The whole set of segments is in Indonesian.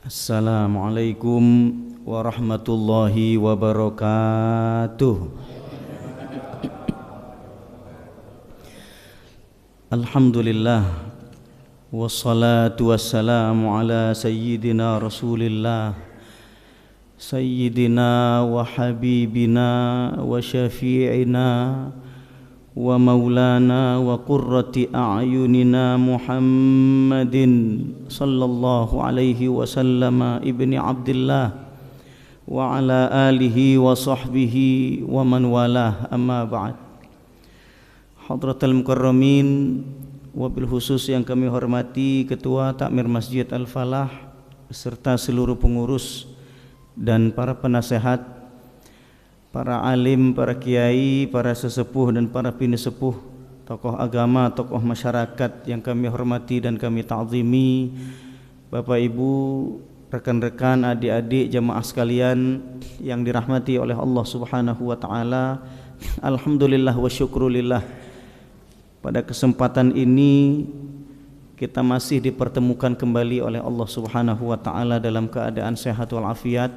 Assalamualaikum warahmatullahi wabarakatuh. Alhamdulillah wassalatu wassalamu ala sayyidina Rasulillah sayyidina wa habibina wa syafi'ina wa maulana wa qurrati a'yunina Muhammadin sallallahu alaihi wasallam ibni Abdillah wa ala alihi wa sahbihi wa man walah, amma ba'd. Hadratal mukarramin, wabil khusus yang kami hormati Ketua Takmir Masjid Al-Falah beserta seluruh pengurus dan para penasehat, para alim, para kiai, para sesepuh dan para bini sepuh, tokoh agama, tokoh masyarakat yang kami hormati dan kami ta'zimi, Bapak Ibu, rekan-rekan, adik-adik, jamaah sekalian yang dirahmati oleh Allah Subhanahu wa taala. Alhamdulillah wa syukrulillah, pada kesempatan ini kita masih dipertemukan kembali oleh Allah Subhanahu wa taala dalam keadaan sehat walafiat,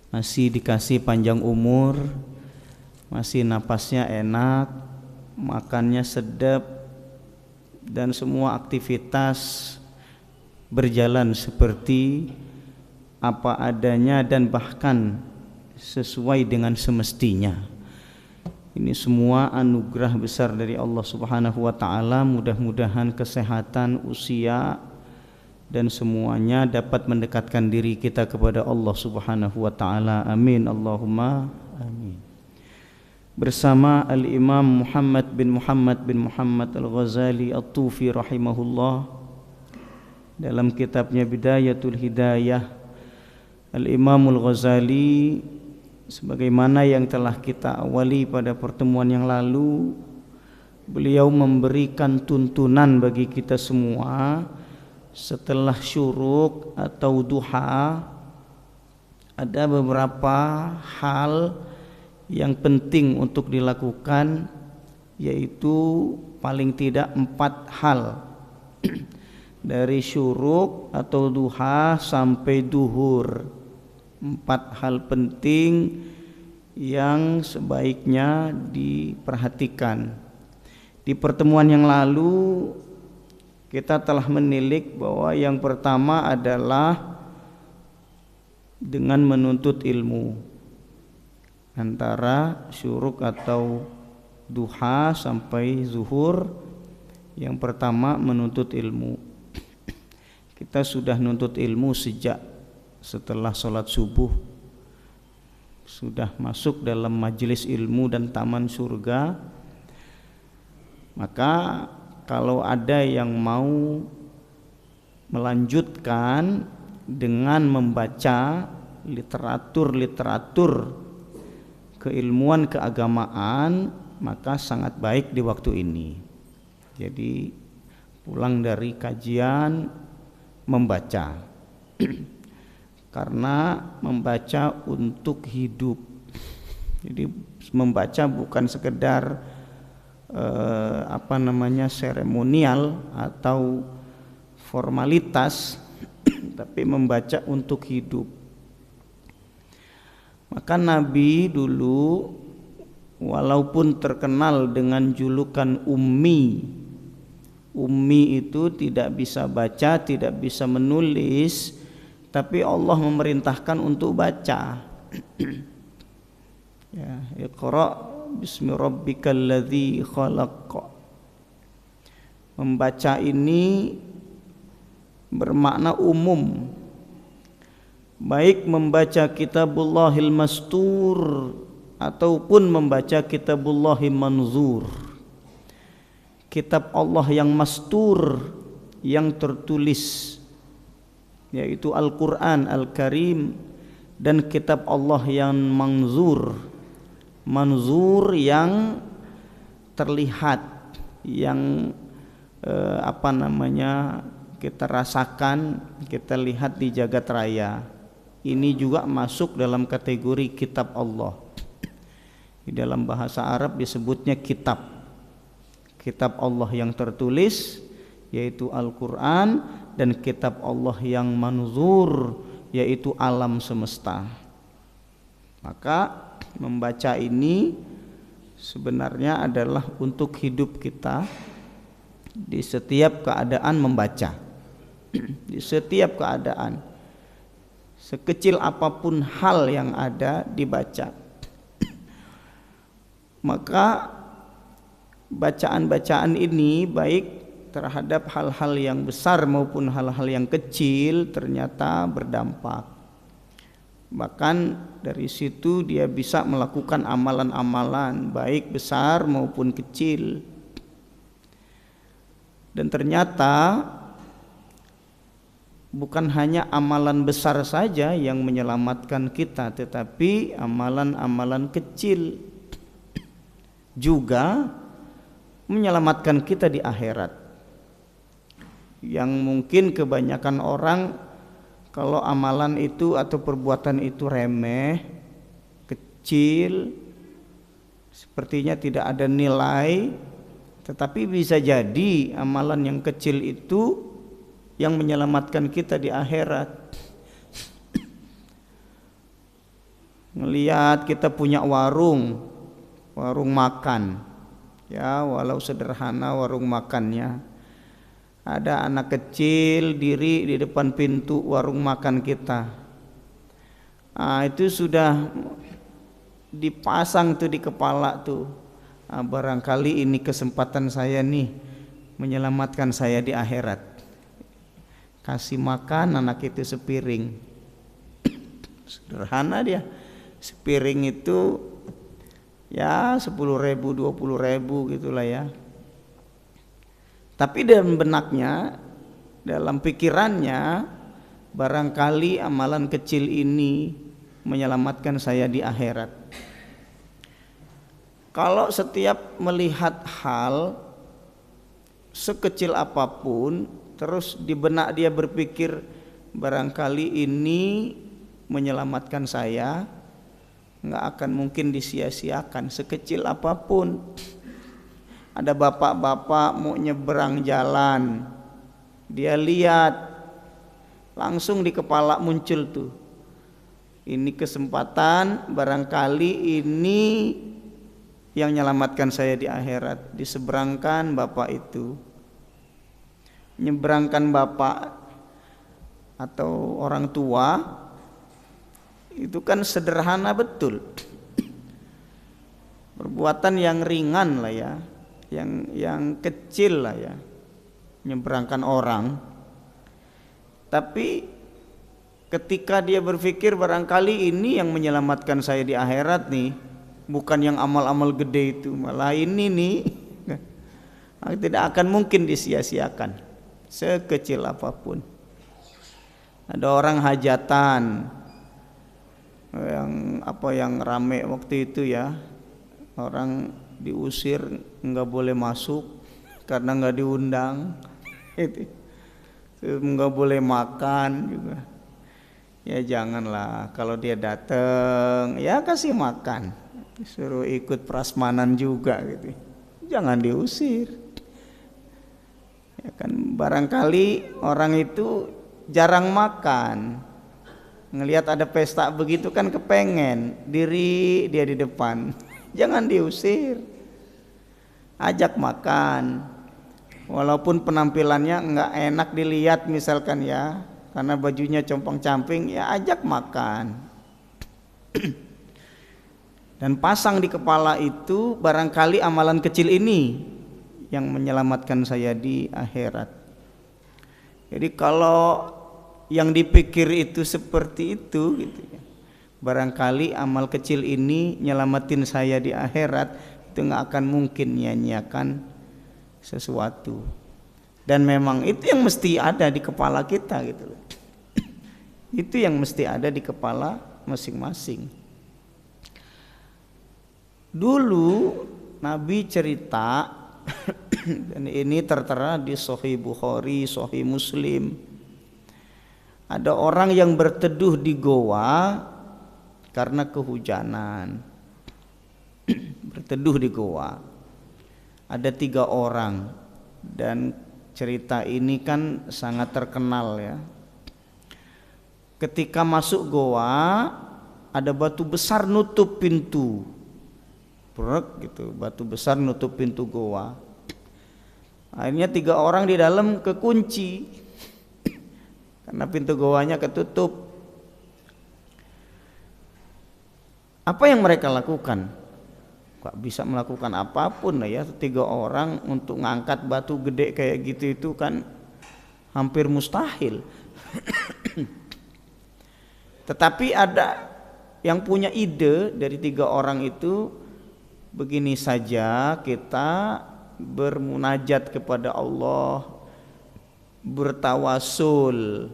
masih dikasih panjang umur, masih napasnya enak, makannya sedap, dan semua aktivitas berjalan seperti apa adanya dan bahkan sesuai dengan semestinya. Ini semua anugerah besar dari Allah Subhanahu wa taala. Mudah-mudahan kesehatan, usia, dan semuanya dapat mendekatkan diri kita kepada Allah Subhanahu wa taala. Amin Allahumma amin. Bersama Al-Imam Muhammad bin Muhammad Al-Ghazali At-Tufi rahimahullah, dalam kitabnya Bidayatul Hidayah, Al-Imam Al-Ghazali, sebagaimana yang telah kita awali pada pertemuan yang lalu, beliau memberikan tuntunan bagi kita semua. Setelah syuruk atau duha, ada beberapa hal yang penting untuk dilakukan, yaitu paling tidak 4 hal dari syuruk atau duha sampai duhur. 4 hal penting yang sebaiknya diperhatikan. Di pertemuan yang lalu kita telah menilik bahwa yang pertama adalah dengan menuntut ilmu. Antara syuruk atau duha sampai zuhur, yang pertama menuntut ilmu. Kita sudah nuntut ilmu sejak setelah sholat subuh, sudah masuk dalam majelis ilmu dan taman surga. Maka kalau ada yang mau melanjutkan dengan membaca literatur keilmuan keagamaan, maka sangat baik di waktu ini. Jadi pulang dari kajian membaca karena membaca untuk hidup. Jadi membaca bukan sekedar seremonial atau formalitas, tapi membaca untuk hidup. Maka Nabi dulu walaupun terkenal dengan julukan ummi itu tidak bisa baca, tidak bisa menulis, tapi Allah memerintahkan untuk baca. Ya, Iqra bismi rabbikal ladzi khalaq. Membaca ini bermakna umum, baik membaca kitabullahil mastur ataupun membaca kitabullahil manzur. Kitab Allah yang mastur, yang tertulis, yaitu Al-Quran Al-Karim, dan kitab Allah yang manzur yang terlihat, yang kita rasakan, kita lihat di jagat raya. Ini juga masuk dalam kategori kitab Allah. Di dalam bahasa Arab disebutnya kitab Allah yang tertulis, yaitu Al-Quran, dan kitab Allah yang manzur, yaitu alam semesta. Maka membaca ini sebenarnya adalah untuk hidup kita di setiap keadaan membaca. Di setiap keadaan, sekecil apapun hal yang ada dibaca. Maka bacaan-bacaan ini baik terhadap hal-hal yang besar maupun hal-hal yang kecil ternyata berdampak. Bahkan dari situ dia bisa melakukan amalan-amalan baik besar maupun kecil. Dan ternyata bukan hanya amalan besar saja yang menyelamatkan kita, tetapi amalan-amalan kecil juga menyelamatkan kita di akhirat. Yang mungkin kebanyakan orang kalau amalan itu atau perbuatan itu remeh, kecil, sepertinya tidak ada nilai, tetapi bisa jadi amalan yang kecil itu yang menyelamatkan kita di akhirat. Ngelihat kita punya warung makan, ya walau sederhana warung makannya, ada anak kecil diri di depan pintu warung makan kita, itu sudah dipasang tuh di kepala tuh, barangkali ini kesempatan saya nih menyelamatkan saya di akhirat. Kasih makan anak itu sepiring, sederhana dia, sepiring itu ya 10.000 20.000 gitulah ya. Tapi dalam benaknya, dalam pikirannya, barangkali amalan kecil ini menyelamatkan saya di akhirat. Kalau setiap melihat hal sekecil apapun, terus di benak dia berpikir barangkali ini menyelamatkan saya, nggak akan mungkin disia-siakan sekecil apapun. Ada bapak-bapak mau nyeberang jalan, dia lihat langsung di kepala muncul tuh, ini kesempatan, barangkali ini yang menyelamatkan saya di akhirat. Diseberangkan bapak itu, nyeberangkan bapak atau orang tua itu kan sederhana betul, perbuatan yang ringan lah ya, yang kecil lah ya, nyeberangkan orang. Tapi ketika dia berpikir barangkali ini yang menyelamatkan saya di akhirat nih, bukan yang amal-amal gede itu, malah ini nih tidak akan mungkin disia-siakan sekecil apapun. Ada orang hajatan yang rame waktu itu ya, orang diusir nggak boleh masuk karena nggak diundang, nggak boleh makan juga. Ya janganlah, kalau dia datang ya kasih makan, suruh ikut prasmanan juga gitu, jangan diusir. Ya kan barangkali orang itu jarang makan, ngelihat ada pesta begitu kan kepengen, diri dia di depan, jangan diusir, ajak makan. Walaupun penampilannya nggak enak dilihat misalkan ya, karena bajunya compang-camping, ya ajak makan. Dan pasang di kepala itu barangkali amalan kecil ini yang menyelamatkan saya di akhirat. Jadi kalau yang dipikir itu seperti itu gitu ya, barangkali amal kecil ini nyelamatin saya di akhirat, itu nggak akan mungkin nyanyiakan sesuatu. Dan memang itu yang mesti ada di kepala kita gitu loh. Itu yang mesti ada di kepala masing-masing. Dulu Nabi cerita dan ini tertera di Sahih Bukhari, Sahih Muslim. Ada orang yang berteduh di goa karena kehujanan. Berteduh di goa. Ada 3 orang dan cerita ini kan sangat terkenal ya. Ketika masuk goa ada batu besar nutup pintu. Brek gitu, batu besar nutup pintu goa. Akhirnya 3 orang di dalam kekunci karena pintu goanya ketutup. Apa yang mereka lakukan? Kok bisa melakukan apapun ya, 3 orang untuk ngangkat batu gede kayak gitu itu kan hampir mustahil. Tetapi ada yang punya ide dari 3 orang itu, begini saja kita bermunajat kepada Allah, bertawasul.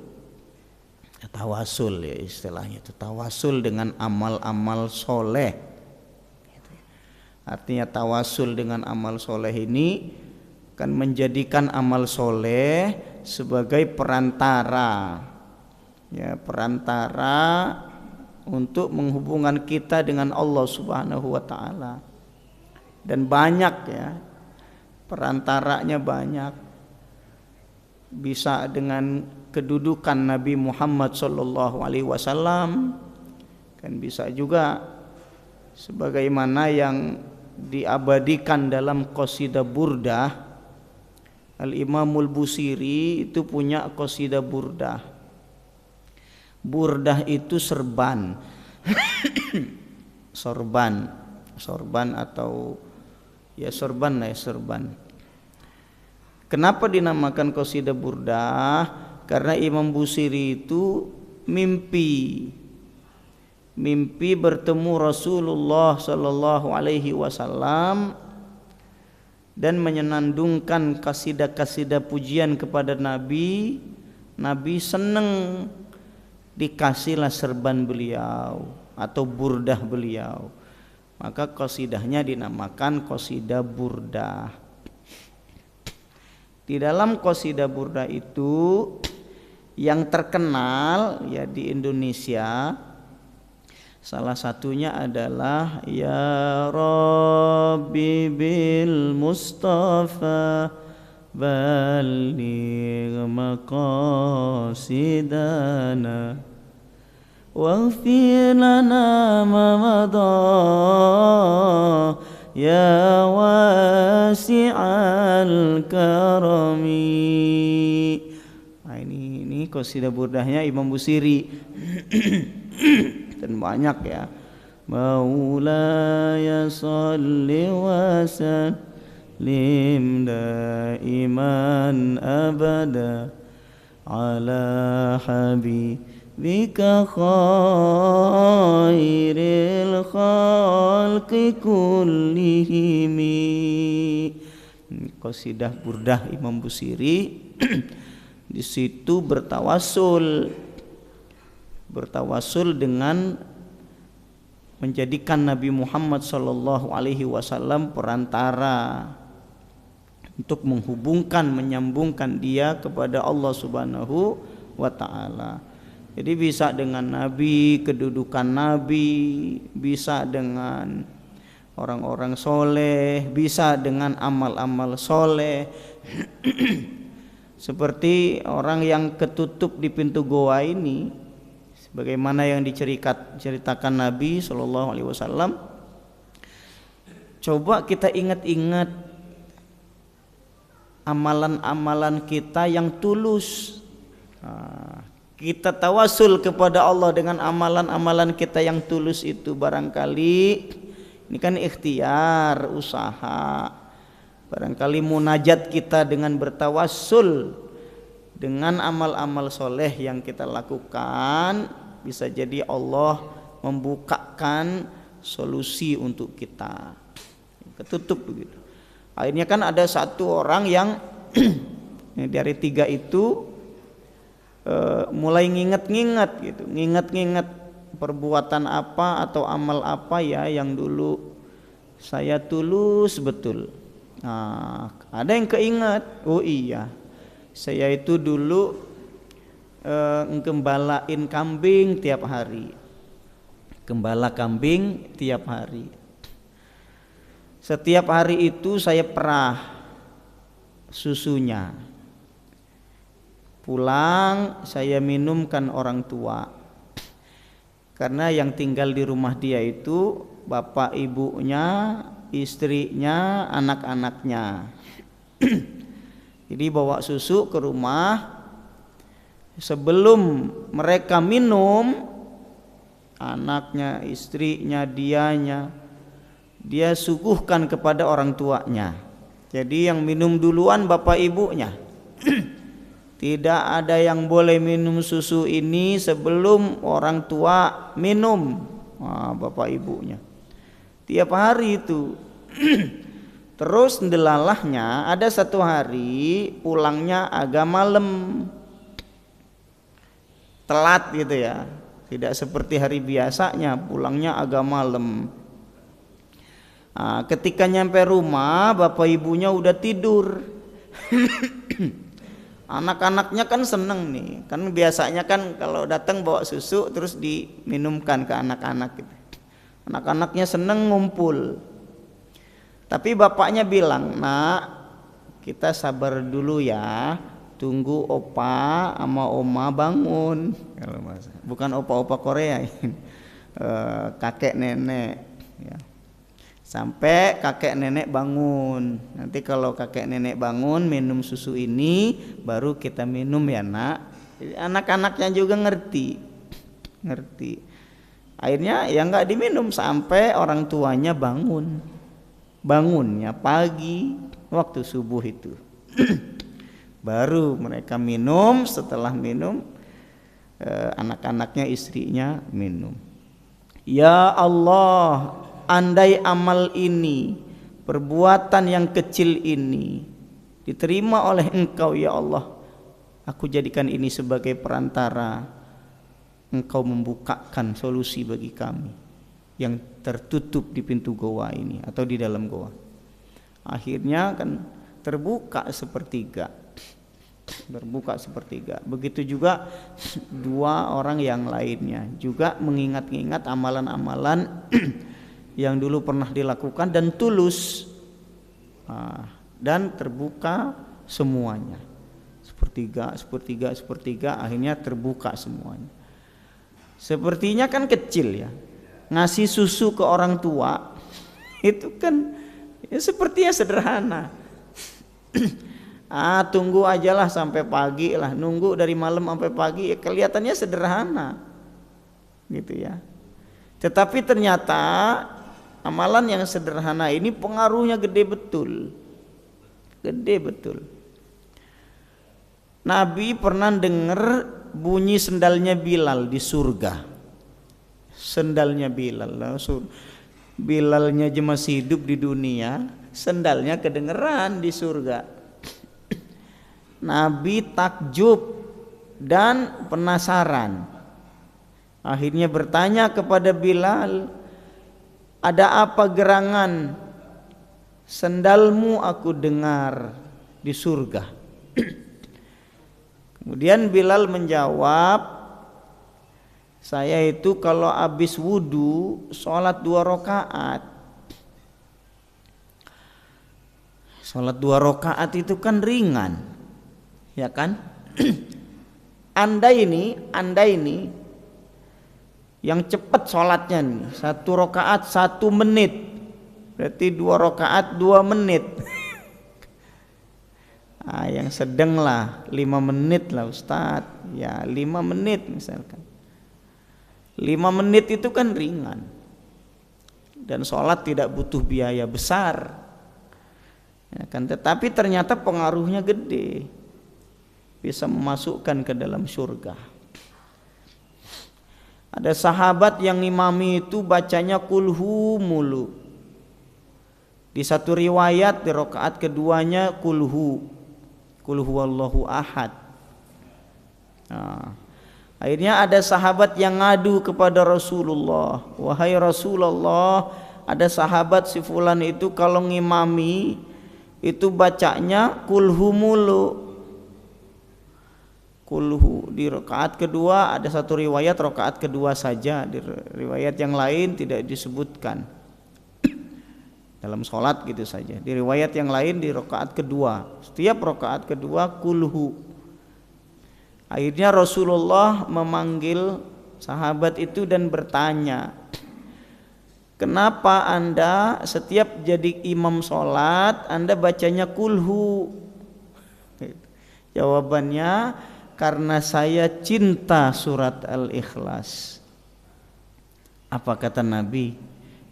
Tawasul ya istilahnya itu, tawasul dengan amal-amal soleh. Artinya tawasul dengan amal soleh ini kan menjadikan amal soleh sebagai perantara, ya, perantara untuk menghubungkan kita dengan Allah Subhanahu wa taala. Dan banyak ya, perantaranya banyak. Bisa dengan kedudukan Nabi Muhammad sallallahu alaihi wasallam, kan bisa juga sebagaimana yang diabadikan dalam qasidah Burdah. Al-Imamul Busiri itu punya qasidah Burdah. Burdah itu serban. sorban atau ya sorban lah ya, sorban. Kenapa dinamakan qasidah Burdah? Karena Imam Busiri itu mimpi bertemu Rasulullah sallallahu alaihi wasallam dan menyenandungkan kasidah-kasidah pujian kepada Nabi. Nabi senang dikasihlah serban beliau atau burdah beliau. Maka qasidahnya dinamakan qasidah Burdah. Di dalam qasidah Burdah itu yang terkenal ya di Indonesia, salah satunya adalah Ya Rabbi bil Mustafa baligh maqasidana waghfir lana ma madha ya wasi'al karami. Nah, ini qasidah burdahnya Imam Busiri. Dan banyak ya. Maulaya shalli wa sallim daiman abada ala habibika khairil khalqi kullihim. Qasidah Burdah Imam Busiri. Di situ bertawasul dengan menjadikan Nabi Muhammad sallallahu alaihi wasallam perantara untuk menghubungkan, menyambungkan dia kepada Allah Subhanahu wa taala. Jadi bisa dengan Nabi, kedudukan Nabi, bisa dengan orang-orang soleh, bisa dengan amal-amal soleh. Seperti orang yang ketutup di pintu goa ini, bagaimana yang diceritakan Nabi Shallallahu Alaihi Wasallam. Coba kita ingat-ingat amalan-amalan kita yang tulus. Kita tawasul kepada Allah dengan amalan-amalan kita yang tulus itu, barangkali ini kan ikhtiar, usaha. Barangkali munajat kita dengan bertawassul dengan amal-amal soleh yang kita lakukan, bisa jadi Allah membukakan solusi untuk kita. Ketutup begitu. Akhirnya kan ada satu orang yang dari 3 itu mulai nginget-nginget gitu, nginget-nginget perbuatan apa atau amal apa ya yang dulu saya tulus betul. Nah, ada yang keinget, oh iya, saya itu dulu gembalain kambing tiap hari, gembala kambing tiap hari. Setiap hari itu saya perah susunya, Pulang saya minumkan orang tua. Karena yang tinggal di rumah dia itu bapak ibunya, istrinya, anak-anaknya. Jadi bawa susu ke rumah. Sebelum mereka minum, anaknya, istrinya, dia suguhkan kepada orang tuanya. Jadi yang minum duluan bapak ibunya. Tidak ada yang boleh minum susu ini sebelum orang tua minum. Bapak ibunya tiap hari itu. Terus delalahnya ada satu hari pulangnya agak malam, telat gitu ya, tidak seperti hari biasanya, pulangnya agak malam. Ketika nyampe rumah bapak ibunya udah tidur. Anak-anaknya kan seneng nih, kan biasanya kan kalau datang bawa susu terus diminumkan ke anak-anak gitu. Anak-anaknya seneng ngumpul. Tapi bapaknya bilang, "Nak, kita sabar dulu ya, tunggu opa sama oma bangun." Kalau bukan opa-opa Korea ini. Kakek nenek ya. Sampai kakek nenek bangun. Nanti kalau kakek nenek bangun minum susu ini baru kita minum ya nak. Jadi anak-anaknya juga ngerti. Akhirnya ya nggak diminum sampai orang tuanya bangun. Bangunnya pagi waktu subuh itu. Baru mereka minum. Setelah minum anak-anaknya, istrinya minum. Ya Allah, andai amal ini, perbuatan yang kecil ini diterima oleh Engkau ya Allah, aku jadikan ini sebagai perantara Engkau membukakan solusi bagi kami yang tertutup di pintu goa ini atau di dalam goa. Akhirnya kan terbuka sepertiga. Begitu juga dua orang yang lainnya juga mengingat-ingat amalan-amalan yang dulu pernah dilakukan dan tulus, dan terbuka semuanya, sepertiga, akhirnya terbuka semuanya. Sepertinya kan kecil ya, ngasih susu ke orang tua itu kan ya sepertinya sederhana. Tunggu ajalah sampai pagi lah, nunggu dari malam sampai pagi ya kelihatannya sederhana gitu ya. Tetapi ternyata amalan yang sederhana ini pengaruhnya gede betul. Nabi pernah dengar bunyi sendalnya Bilal di surga. Sendalnya Bilal, Bilalnya aja masih hidup di dunia, sendalnya kedengeran di surga. Nabi takjub dan penasaran. Akhirnya bertanya kepada Bilal, ada apa gerangan? Sendalmu aku dengar di surga. Kemudian Bilal menjawab, saya itu kalau habis wudu sholat 2 rakaat. Sholat 2 rakaat itu kan ringan, ya kan? Anda ini yang cepat sholatnya nih, 1 rakaat 1 menit, berarti 2 rakaat 2 menit. Yang sedang lah 5 menit lah Ustadz, ya 5 menit misalkan. 5 menit itu kan ringan, dan sholat tidak butuh biaya besar, ya kan? Tetapi ternyata pengaruhnya gede, bisa memasukkan ke dalam surga. Ada sahabat yang imami itu bacanya kulhu mulu. Di satu riwayat di rakaat keduanya kulhu wallahu ahad. Akhirnya ada sahabat yang ngadu kepada Rasulullah, wahai Rasulullah, ada sahabat si fulan itu kalau ngimami itu bacanya kulhu mulu. Kulhu di rakaat kedua, ada satu riwayat rakaat kedua saja, di riwayat yang lain tidak disebutkan. Dalam sholat gitu saja. Di riwayat yang lain di rakaat kedua, setiap rakaat kedua kulhu. Akhirnya Rasulullah memanggil sahabat itu dan bertanya, kenapa Anda setiap jadi imam sholat Anda bacanya kulhu? Jawabannya, karena saya cinta surat Al-Ikhlas. Apa kata Nabi?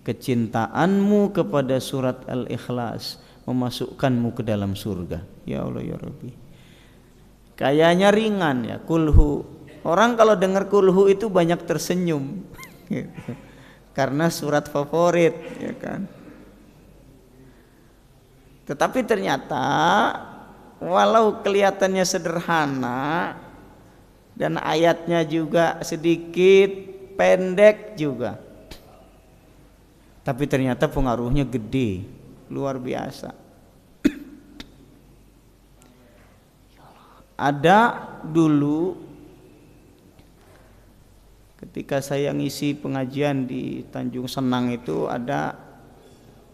Kecintaanmu kepada surat Al-Ikhlas memasukkanmu ke dalam surga. Ya Allah ya Rabbi. Kayaknya ringan ya kulhu. Orang kalau dengar kulhu itu banyak tersenyum. Karena surat favorit, ya kan. Tetapi ternyata walau kelihatannya sederhana dan ayatnya juga sedikit pendek juga, tapi ternyata pengaruhnya gede, luar biasa. Ada dulu ketika saya ngisi pengajian di Tanjung Senang itu, ada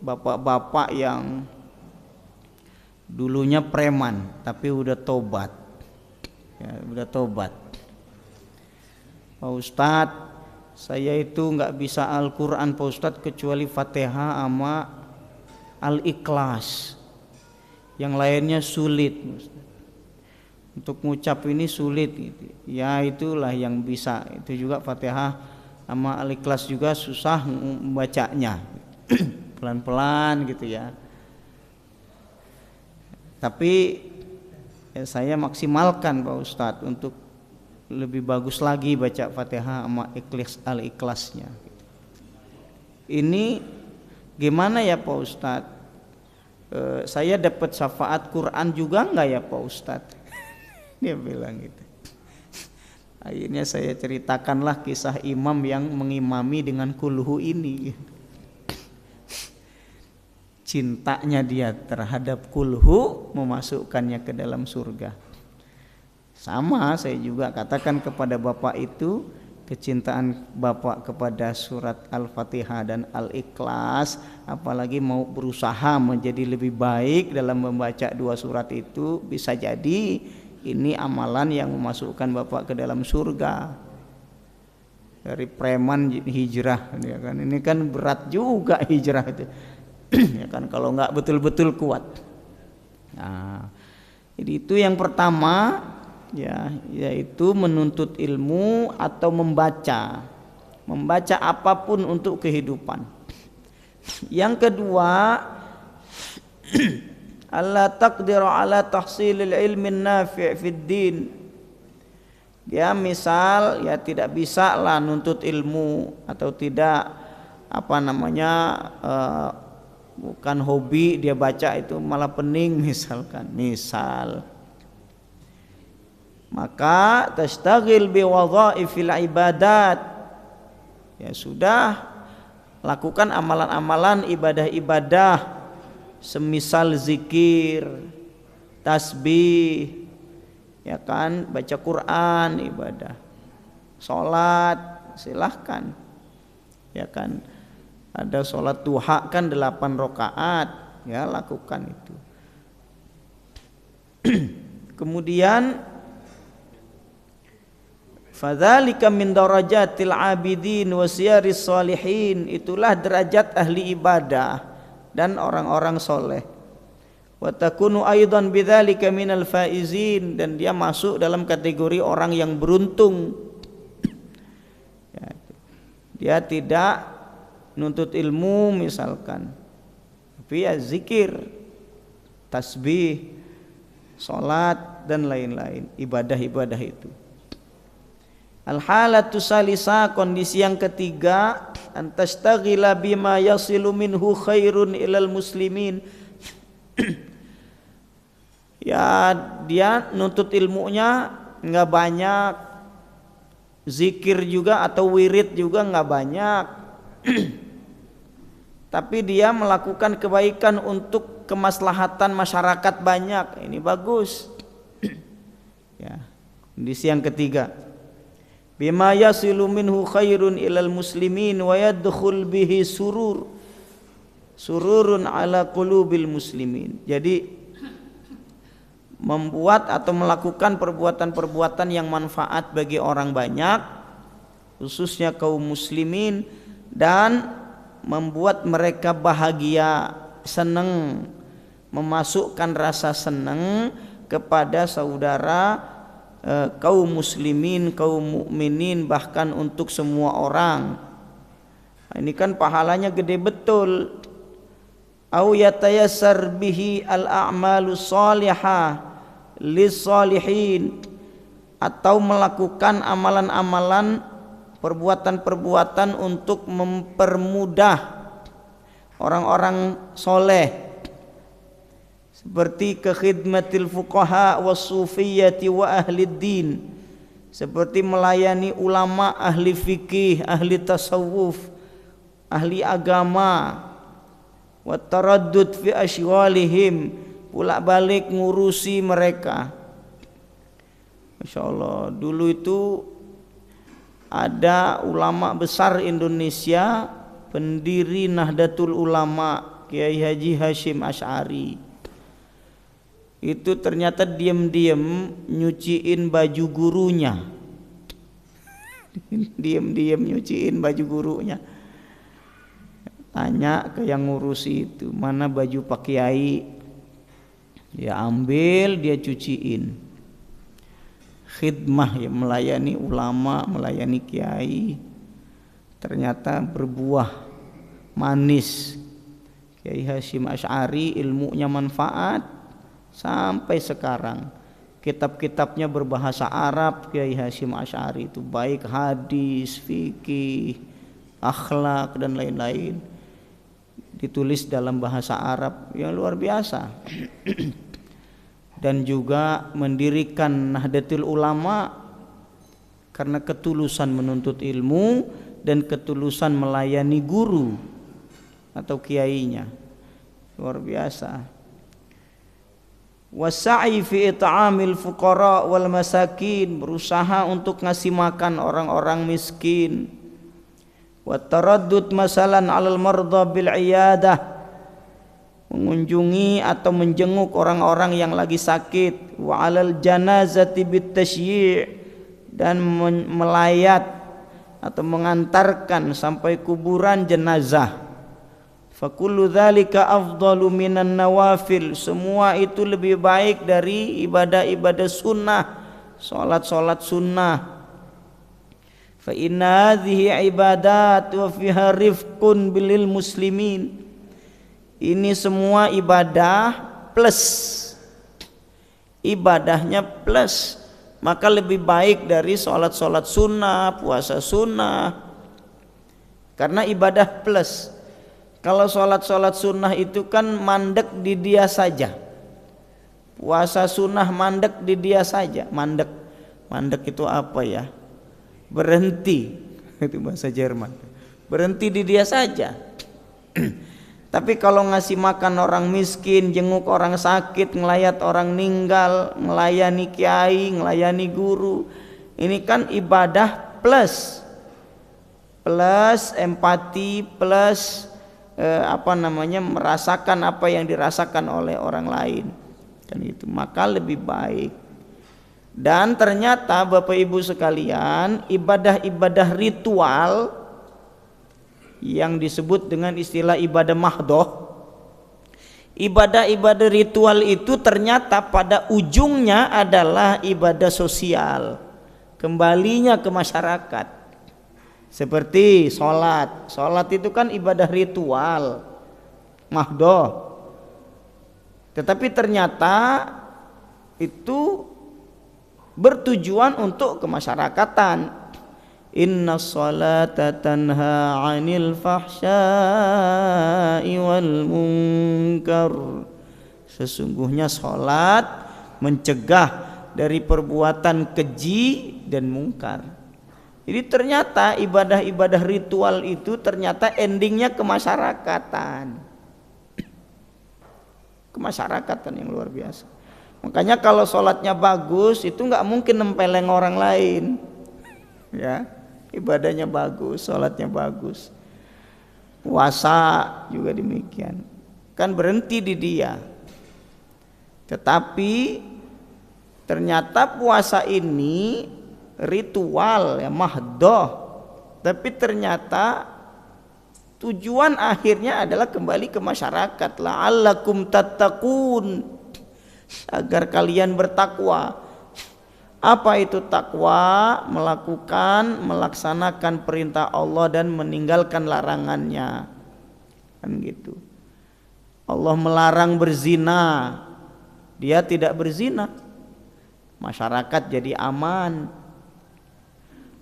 bapak-bapak yang dulunya preman tapi udah tobat. Ya, udah tobat. Pak Ustadz, saya itu nggak bisa Al-Quran Pak Ustadz kecuali Fatihah sama Al-Ikhlas. Yang lainnya sulit. Untuk ngucap ini sulit gitu. Ya itulah yang bisa. Itu juga Fatihah sama Al-Ikhlas juga susah membacanya. Pelan-pelan gitu ya. Tapi ya saya maksimalkan Pak Ustadz untuk lebih bagus lagi baca Fatihah sama Al-Ikhlasnya. Ini gimana ya Pak Ustadz? Saya dapat syafaat Quran juga enggak ya Pak Ustadz? Dia bilang gitu. Akhirnya saya ceritakanlah kisah imam yang mengimami dengan kulhu ini. Cintanya dia terhadap kulhu memasukkannya ke dalam surga. Sama saya juga katakan kepada bapak itu, kecintaan bapak kepada surat Al-Fatihah dan Al-Ikhlas, apalagi mau berusaha menjadi lebih baik dalam membaca dua surat itu, bisa jadi ini amalan yang memasukkan bapak ke dalam surga. Dari preman hijrah, ya kan? Ini kan berat juga hijrah itu. Ya kan, kalau nggak betul-betul kuat. Nah, jadi itu yang pertama, ya, yaitu menuntut ilmu atau membaca apapun untuk kehidupan. Yang kedua, alla taqdiru ala tahsilil ilmin nafi' fid din. Dia misal ya tidak bisa lah nuntut ilmu atau tidak bukan hobi dia baca itu malah pening misalkan. Maka tastaghil bi wadhaifil ibadat. Ya sudah, lakukan amalan-amalan ibadah-ibadah semisal zikir, tasbih, ya kan, baca Quran, ibadah, sholat, silahkan, ya kan. Ada sholat duha kan 8 rakaat, ya lakukan itu. Kemudian fadzalika min darajatil abidin wa siyaris sholihin, itulah derajat ahli ibadah dan orang-orang soleh. Wa takunu aidan bidzalika minal faizin, dan dia masuk dalam kategori orang yang beruntung. Ya, dia tidak nuntut ilmu misalkan, tapi ya zikir, tasbih, sholat dan lain-lain, ibadah-ibadah itu. Al-halatu salisa, kondisi yang ketiga, antastaghila bima yasilu minhu khairun ilal muslimin. Ya dia nuntut ilmunya enggak banyak, zikir juga atau wirid juga enggak banyak. Tapi dia melakukan kebaikan untuk kemaslahatan masyarakat banyak, ini bagus. Ya, kondisi yang ketiga, bima yasilu minhu khairun ilal muslimin wa yadkhul bihi sururun ala qulubil muslimin. Jadi membuat atau melakukan perbuatan-perbuatan yang manfaat bagi orang banyak, khususnya kaum muslimin, dan membuat mereka bahagia, senang, memasukkan rasa senang kepada saudara kaum muslimin, kaum mukminin, bahkan untuk semua orang. Ini kan pahalanya gede betul. Au yatayassar bihi al-a'malu shalihah lis-shalihin, atau melakukan amalan-amalan, perbuatan-perbuatan untuk mempermudah orang-orang soleh, seperti kekhidmatil fuqaha was-sufiyyati wa ahli din, seperti melayani ulama, ahli fikih, ahli tasawuf, ahli agama, wa taraddud fi asyghaalihim, pulak balik ngurusi mereka. Masya Allah, dulu itu ada ulama besar Indonesia, pendiri Nahdlatul Ulama, Kiai Haji Hashim Asy'ari. Itu ternyata diam-diam nyuciin baju gurunya. Diam-diam nyuciin baju gurunya. Tanya ke yang ngurusi itu, mana baju Pak Kiai? Ya ambil, dia cuciin. Khidmah, ya melayani ulama, melayani kiai. Ternyata berbuah manis. Kiai Hashim Asy'ari ilmunya manfaat sampai sekarang. Kitab-kitabnya berbahasa Arab. Kiai Hashim Asy'ari itu baik hadis, fikih, akhlak dan lain-lain, ditulis dalam bahasa Arab yang luar biasa. Dan juga mendirikan Nahdlatul Ulama karena ketulusan menuntut ilmu dan ketulusan melayani guru atau kiainya. Luar biasa. Wasa'i fi it'amil fuqara wal masakin, berusaha untuk ngasih makan orang-orang miskin. Wa taraddud masalan 'alal mardha bil 'iyadah, mengunjungi atau menjenguk orang-orang yang lagi sakit. Wa 'alal janazati bit tasyi', dan melayat atau mengantarkan sampai kuburan jenazah. Fa kullu dzalika afdalu minan nawafil, semua itu lebih baik dari ibadah-ibadah sunnah, salat-salat sunnah. Fa inna hadhihi ibadat wa fiha rifqun bil muslimin, ini semua ibadah plus, ibadahnya plus, maka lebih baik dari salat-salat sunnah, puasa sunnah, karena ibadah plus. Kalau salat-salat sunnah itu kan mandek di dia saja, puasa sunnah mandek di dia saja. Mandek itu apa ya? Berhenti, itu bahasa Jerman. Berhenti di dia saja. Tapi kalau ngasih makan orang miskin, jenguk orang sakit, ngelayat orang ninggal, melayani kiai, melayani guru, ini kan ibadah plus empati, plus merasakan apa yang dirasakan oleh orang lain. Dan itu maka lebih baik. Dan ternyata Bapak Ibu sekalian, ibadah-ibadah ritual yang disebut dengan istilah ibadah mahdoh, ibadah-ibadah ritual itu ternyata pada ujungnya adalah ibadah sosial, kembalinya ke masyarakat. Seperti sholat itu kan ibadah ritual mahdoh, tetapi ternyata itu bertujuan untuk kemasyarakatan. Inna sholata tanha 'anil fahsya'i wal munkar, sesungguhnya sholat mencegah dari perbuatan keji dan mungkar. Jadi ternyata ibadah-ibadah ritual itu ternyata endingnya kemasyarakatan. Kemasyarakatan yang luar biasa. Makanya kalau sholatnya bagus itu nggak mungkin nempeleng orang lain, ya. Ibadahnya bagus, sholatnya bagus. Puasa juga demikian, kan berhenti di dia. Tetapi ternyata puasa ini ritual ya, mahdoh, tapi ternyata tujuan akhirnya adalah kembali ke masyarakat, la'allakum tattaqun, agar kalian bertakwa. Apa itu takwa? Melaksanakan perintah Allah dan meninggalkan larangannya, kan gitu. Allah melarang berzina, dia tidak berzina, masyarakat jadi aman.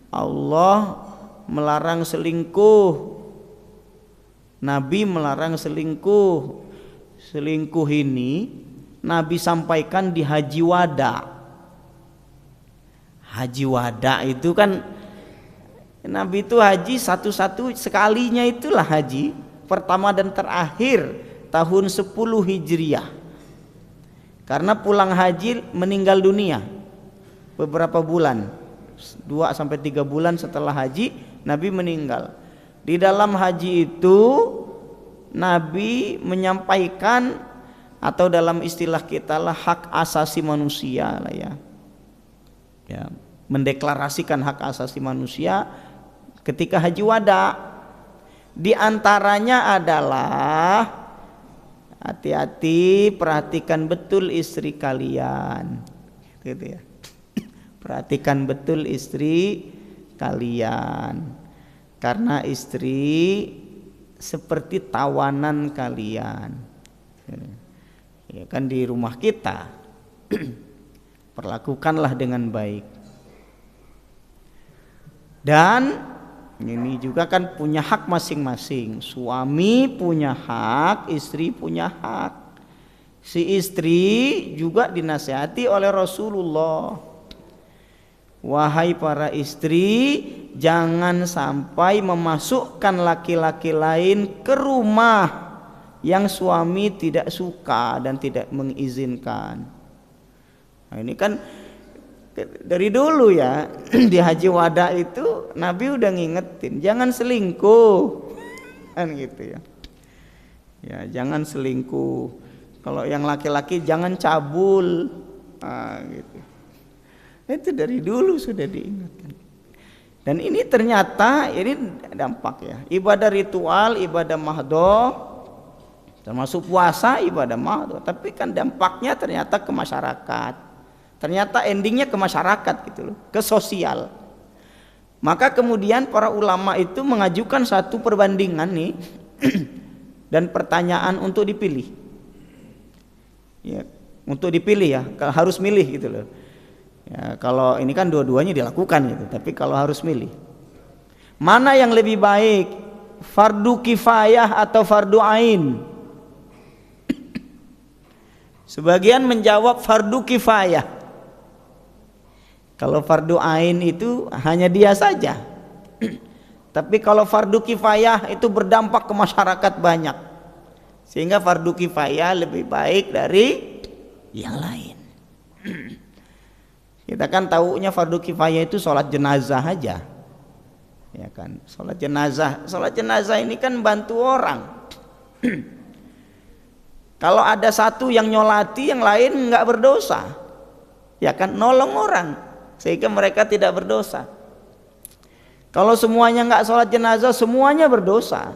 Allah melarang selingkuh, Nabi melarang selingkuh. Selingkuh ini Nabi sampaikan di Haji Wada. Haji Wada itu kan Nabi itu haji satu-satu sekalinya, itulah haji pertama dan terakhir tahun 10 Hijriah. Karena pulang haji meninggal dunia beberapa bulan, 2-3 bulan setelah haji Nabi meninggal. Di dalam haji itu Nabi menyampaikan, atau dalam istilah kita lah, hak asasi manusia lah ya, mendeklarasikan hak asasi manusia ketika Haji Wada. Di antaranya adalah hati-hati, perhatikan betul istri kalian, gitu ya. Perhatikan betul istri kalian, karena istri seperti tawanan kalian, ya kan, di rumah kita. Perlakukanlah dengan baik. Dan ini juga kan punya hak masing-masing. Suami punya hak, istri punya hak. Si istri juga dinasihati oleh Rasulullah, wahai para istri, jangan sampai memasukkan laki-laki lain ke rumah yang suami tidak suka dan tidak mengizinkan. Nah, ini kan dari dulu ya, di Haji Wada itu Nabi udah ngingetin jangan selingkuh, kan gitu ya. Ya, jangan selingkuh. Kalau yang laki-laki jangan cabul, gitu. Itu dari dulu sudah diingatkan. Dan ini ternyata ini dampak ya, ibadah ritual, ibadah mahdoh, termasuk puasa ibadah mahdoh, tapi kan dampaknya ternyata ke masyarakat. Ternyata endingnya ke masyarakat gitu loh, ke sosial. Maka kemudian para ulama itu mengajukan satu perbandingan nih dan pertanyaan untuk dipilih. Ya, untuk dipilih ya, harus milih gitu loh. Ya, kalau ini kan dua-duanya dilakukan gitu, tapi kalau harus milih, mana yang lebih baik, fardu kifayah atau fardu ain? Sebagian menjawab fardu kifayah. Kalau fardu ain itu hanya dia saja. Tapi kalau fardu kifayah itu berdampak ke masyarakat banyak, sehingga fardu kifayah lebih baik dari yang lain. Kita kan taunya fardu kifayah itu sholat jenazah aja, ya kan? Sholat jenazah ini kan bantu orang. Kalau ada satu yang nyolati, yang lain nggak berdosa, ya kan, nolong orang sehingga mereka tidak berdosa. Kalau semuanya nggak sholat jenazah, semuanya berdosa.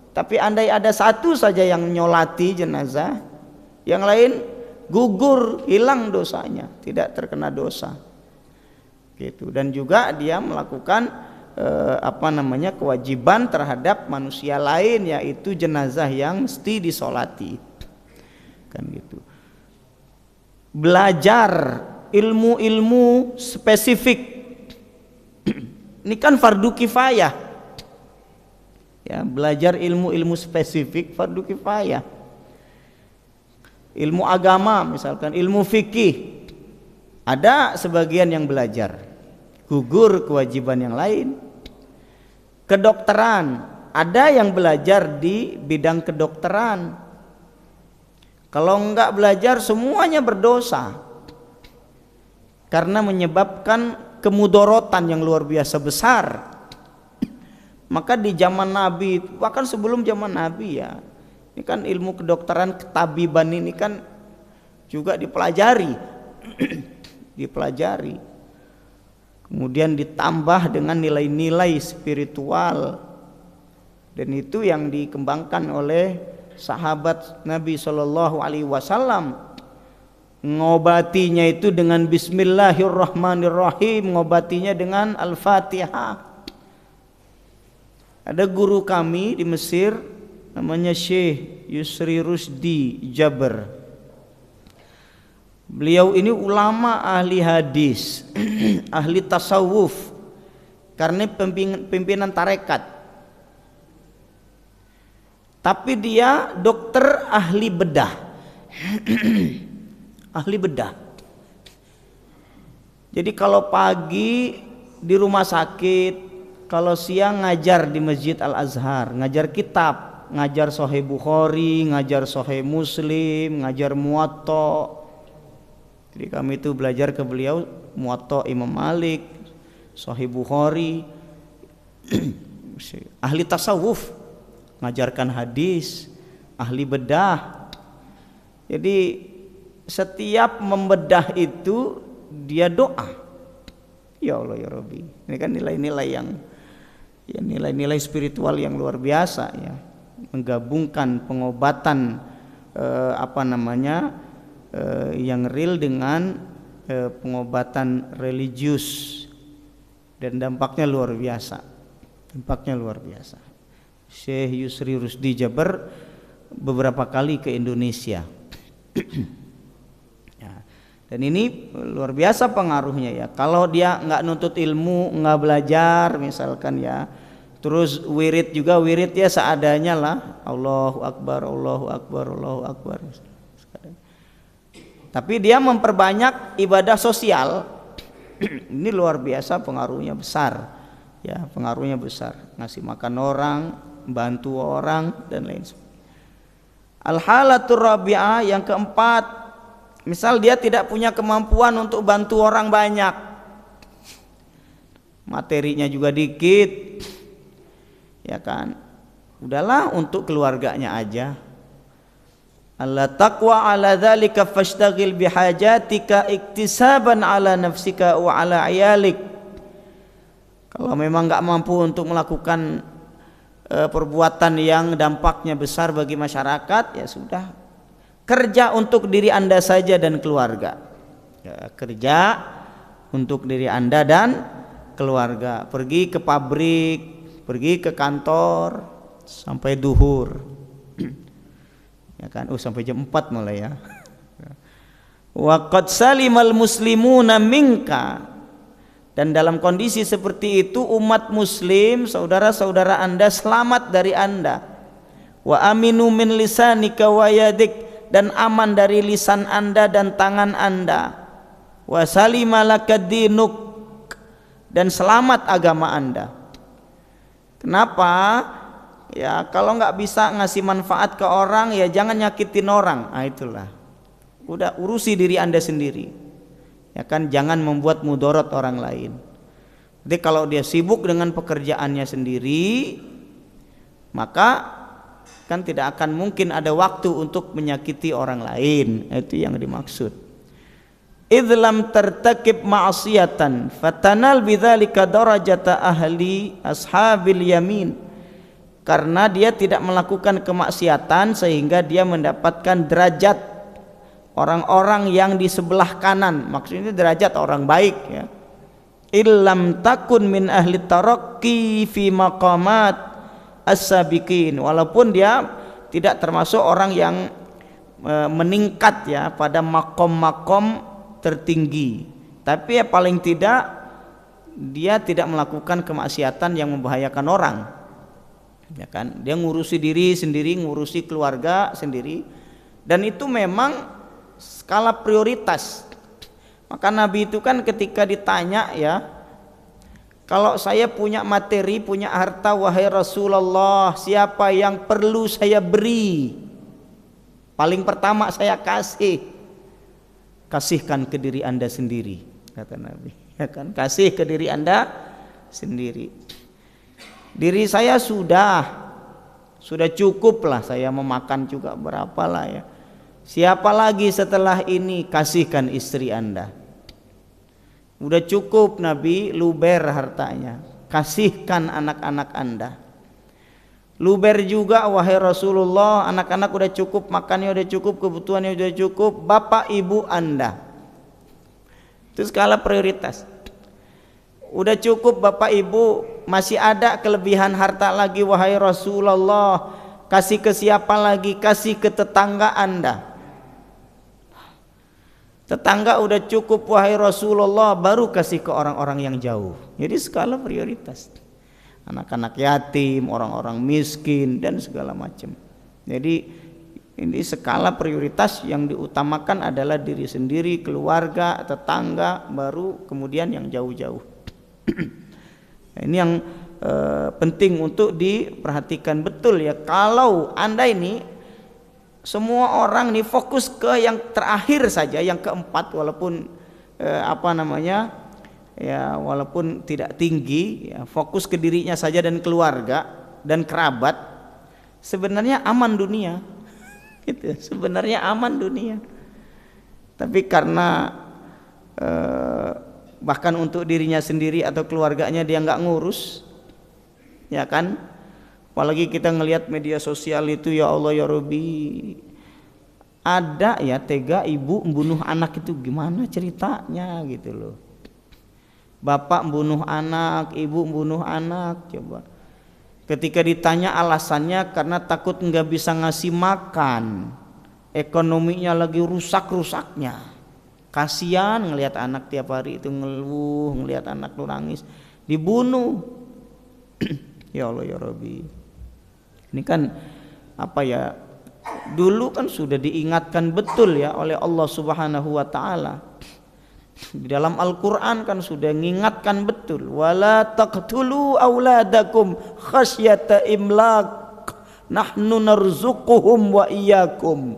Tapi andai ada satu saja yang nyolati jenazah, yang lain gugur, hilang dosanya, tidak terkena dosa. Gitu. Dan juga dia melakukan kewajiban terhadap manusia lain, yaitu jenazah yang mesti disolati. Kan gitu. Belajar ilmu-ilmu spesifik ini kan fardu kifayah ya, belajar ilmu-ilmu spesifik fardu kifayah. Ilmu agama misalkan ilmu fikih, ada sebagian yang belajar, gugur kewajiban yang lain. Kedokteran, ada yang belajar di bidang kedokteran, kalau enggak belajar semuanya berdosa, karena menyebabkan kemudorotan yang luar biasa besar. Maka di zaman Nabi, bahkan sebelum zaman Nabi ya, ini kan ilmu kedokteran, ketabiban ini kan juga dipelajari dipelajari. Kemudian ditambah dengan nilai-nilai spiritual, dan itu yang dikembangkan oleh sahabat Nabi Shallallahu Alaihi Wasallam. Ngobatinya itu dengan Bismillahirrahmanirrahim, ngobatinya dengan Al-Fatihah. Ada guru kami di Mesir namanya Syekh Yusri Rusdi Jaber. Beliau ini ulama ahli hadis, ahli tasawuf, karena pimpinan tarekat. Tapi dia dokter ahli bedah. Ahli bedah. Jadi kalau pagi di rumah sakit, kalau siang ngajar di Masjid Al-Azhar, ngajar kitab, ngajar Sahih Bukhari, ngajar Sahih Muslim, ngajar Muwatta. Jadi kami itu belajar ke beliau Muwatta Imam Malik, Sahih Bukhari. Ahli tasawuf, ngajarkan hadis, ahli bedah. Jadi setiap membedah itu dia doa. Ya Allah ya Rabbi. Ini kan nilai-nilai yang nilai-nilai spiritual yang luar biasa ya. Menggabungkan pengobatan yang real dengan pengobatan religius, dan dampaknya luar biasa. Dampaknya luar biasa. Syekh Yusri Rusdi Jaber beberapa kali ke Indonesia. Ya. Dan ini luar biasa pengaruhnya ya. Kalau dia nggak nuntut ilmu, nggak belajar misalkan ya, terus wirid juga, wirid ya seadanya lah, Allahu Akbar, Allahu Akbar, Allahu Akbar. Tapi dia memperbanyak ibadah sosial. Ini luar biasa, pengaruhnya besar ya, pengaruhnya besar. Ngasih makan orang, bantu orang, dan lain sebagainya. Al-halatur rabi'ah, yang keempat, misal dia tidak punya kemampuan untuk bantu orang banyak, materinya juga dikit, ya kan, udahlah untuk keluarganya aja. Allah taqwa ala dzalika fashtagil bihajatika iktisaban ala nafsika wa ala ayalik. Kalau memang enggak mampu untuk melakukan perbuatan yang dampaknya besar bagi masyarakat, ya sudah, kerja untuk diri Anda saja dan keluarga ya, kerja untuk diri Anda dan keluarga. Pergi ke pabrik, pergi ke kantor sampai duhur ya kan, sampai jam 4 mulai ya. Wa qad salimal muslimuna minka, dan dalam kondisi seperti itu umat muslim, saudara-saudara Anda selamat dari Anda. Wa aminu min lisanika wa yadik, dan aman dari lisan Anda dan tangan Anda. Wa salima lakadinuk, dan selamat agama Anda. Kenapa? Ya kalau nggak bisa ngasih manfaat ke orang, ya jangan nyakitin orang. Nah itulah, udah urusi diri Anda sendiri, ya kan, jangan membuat mudarat orang lain. Jadi kalau dia sibuk dengan pekerjaannya sendiri, maka kan tidak akan mungkin ada waktu untuk menyakiti orang lain. Itu yang dimaksud. Idlam tertakib ma'asiyatan fatanal bidzalika darajata ahli ashabil yamin, karena dia tidak melakukan kemaksiatan sehingga dia mendapatkan derajat orang-orang yang di sebelah kanan. Maksudnya derajat orang baik ya. Illam takun min ahli tarakki fi maqamat as-sabiqin, walaupun dia tidak termasuk orang yang meningkat ya pada makom-makom tertinggi, tapi ya paling tidak dia tidak melakukan kemaksiatan yang membahayakan orang, ya kan, dia ngurusi diri sendiri, ngurusi keluarga sendiri, dan itu memang skala prioritas. Maka Nabi itu kan ketika ditanya ya, kalau saya punya materi, punya harta, wahai Rasulullah, siapa yang perlu saya beri? Paling pertama saya kasih. Kasihkan ke diri Anda sendiri, kata Nabi, ya kan, kasih ke diri Anda sendiri. Diri saya sudah cukup lah, saya memakan juga berapa lah ya. Siapa lagi setelah ini? Kasihkan istri Anda, Udah cukup Nabi luber hartanya, kasihkan anak-anak Anda. Luber juga wahai Rasulullah, anak-anak udah cukup, makannya udah cukup, kebutuhannya udah cukup, bapak ibu Anda. Itu skala prioritas. Udah cukup bapak ibu, masih ada kelebihan harta lagi wahai Rasulullah, kasih ke siapa lagi? Kasih ke tetangga Anda. Tetangga udah cukup wahai Rasulullah, baru kasih ke orang-orang yang jauh. Jadi skala prioritas. Anak-anak yatim, orang-orang miskin dan segala macam. Jadi ini skala prioritas yang diutamakan adalah diri sendiri, keluarga, tetangga, baru kemudian yang jauh-jauh. Ini yang penting untuk diperhatikan betul ya. Kalau Anda ini semua orang nih fokus ke yang terakhir saja, yang keempat, walaupun walaupun tidak tinggi, ya, fokus ke dirinya saja dan keluarga dan kerabat, sebenarnya aman dunia. Gitu, sebenarnya aman dunia. Tapi karena bahkan untuk dirinya sendiri atau keluarganya dia nggak ngurus, ya kan? Apalagi kita ngelihat media sosial itu, ya Allah ya Rabbi, ada ya tega ibu membunuh anak, itu gimana ceritanya gitu loh. Bapak membunuh anak, ibu membunuh anak, coba. Ketika ditanya alasannya karena takut nggak bisa ngasih makan, ekonominya lagi rusak-rusaknya. Kasihan ngelihat anak tiap hari itu ngeluh, ngelihat anak lu nangis, dibunuh. Ya Allah ya Rabbi. Ini kan dulu kan sudah diingatkan betul ya oleh Allah Subhanahu wa taala. Di dalam Al-Qur'an kan sudah mengingatkan betul, wala taqtulu auladakum khasyata imlaq nahnu narzuquhum wa iyyakum.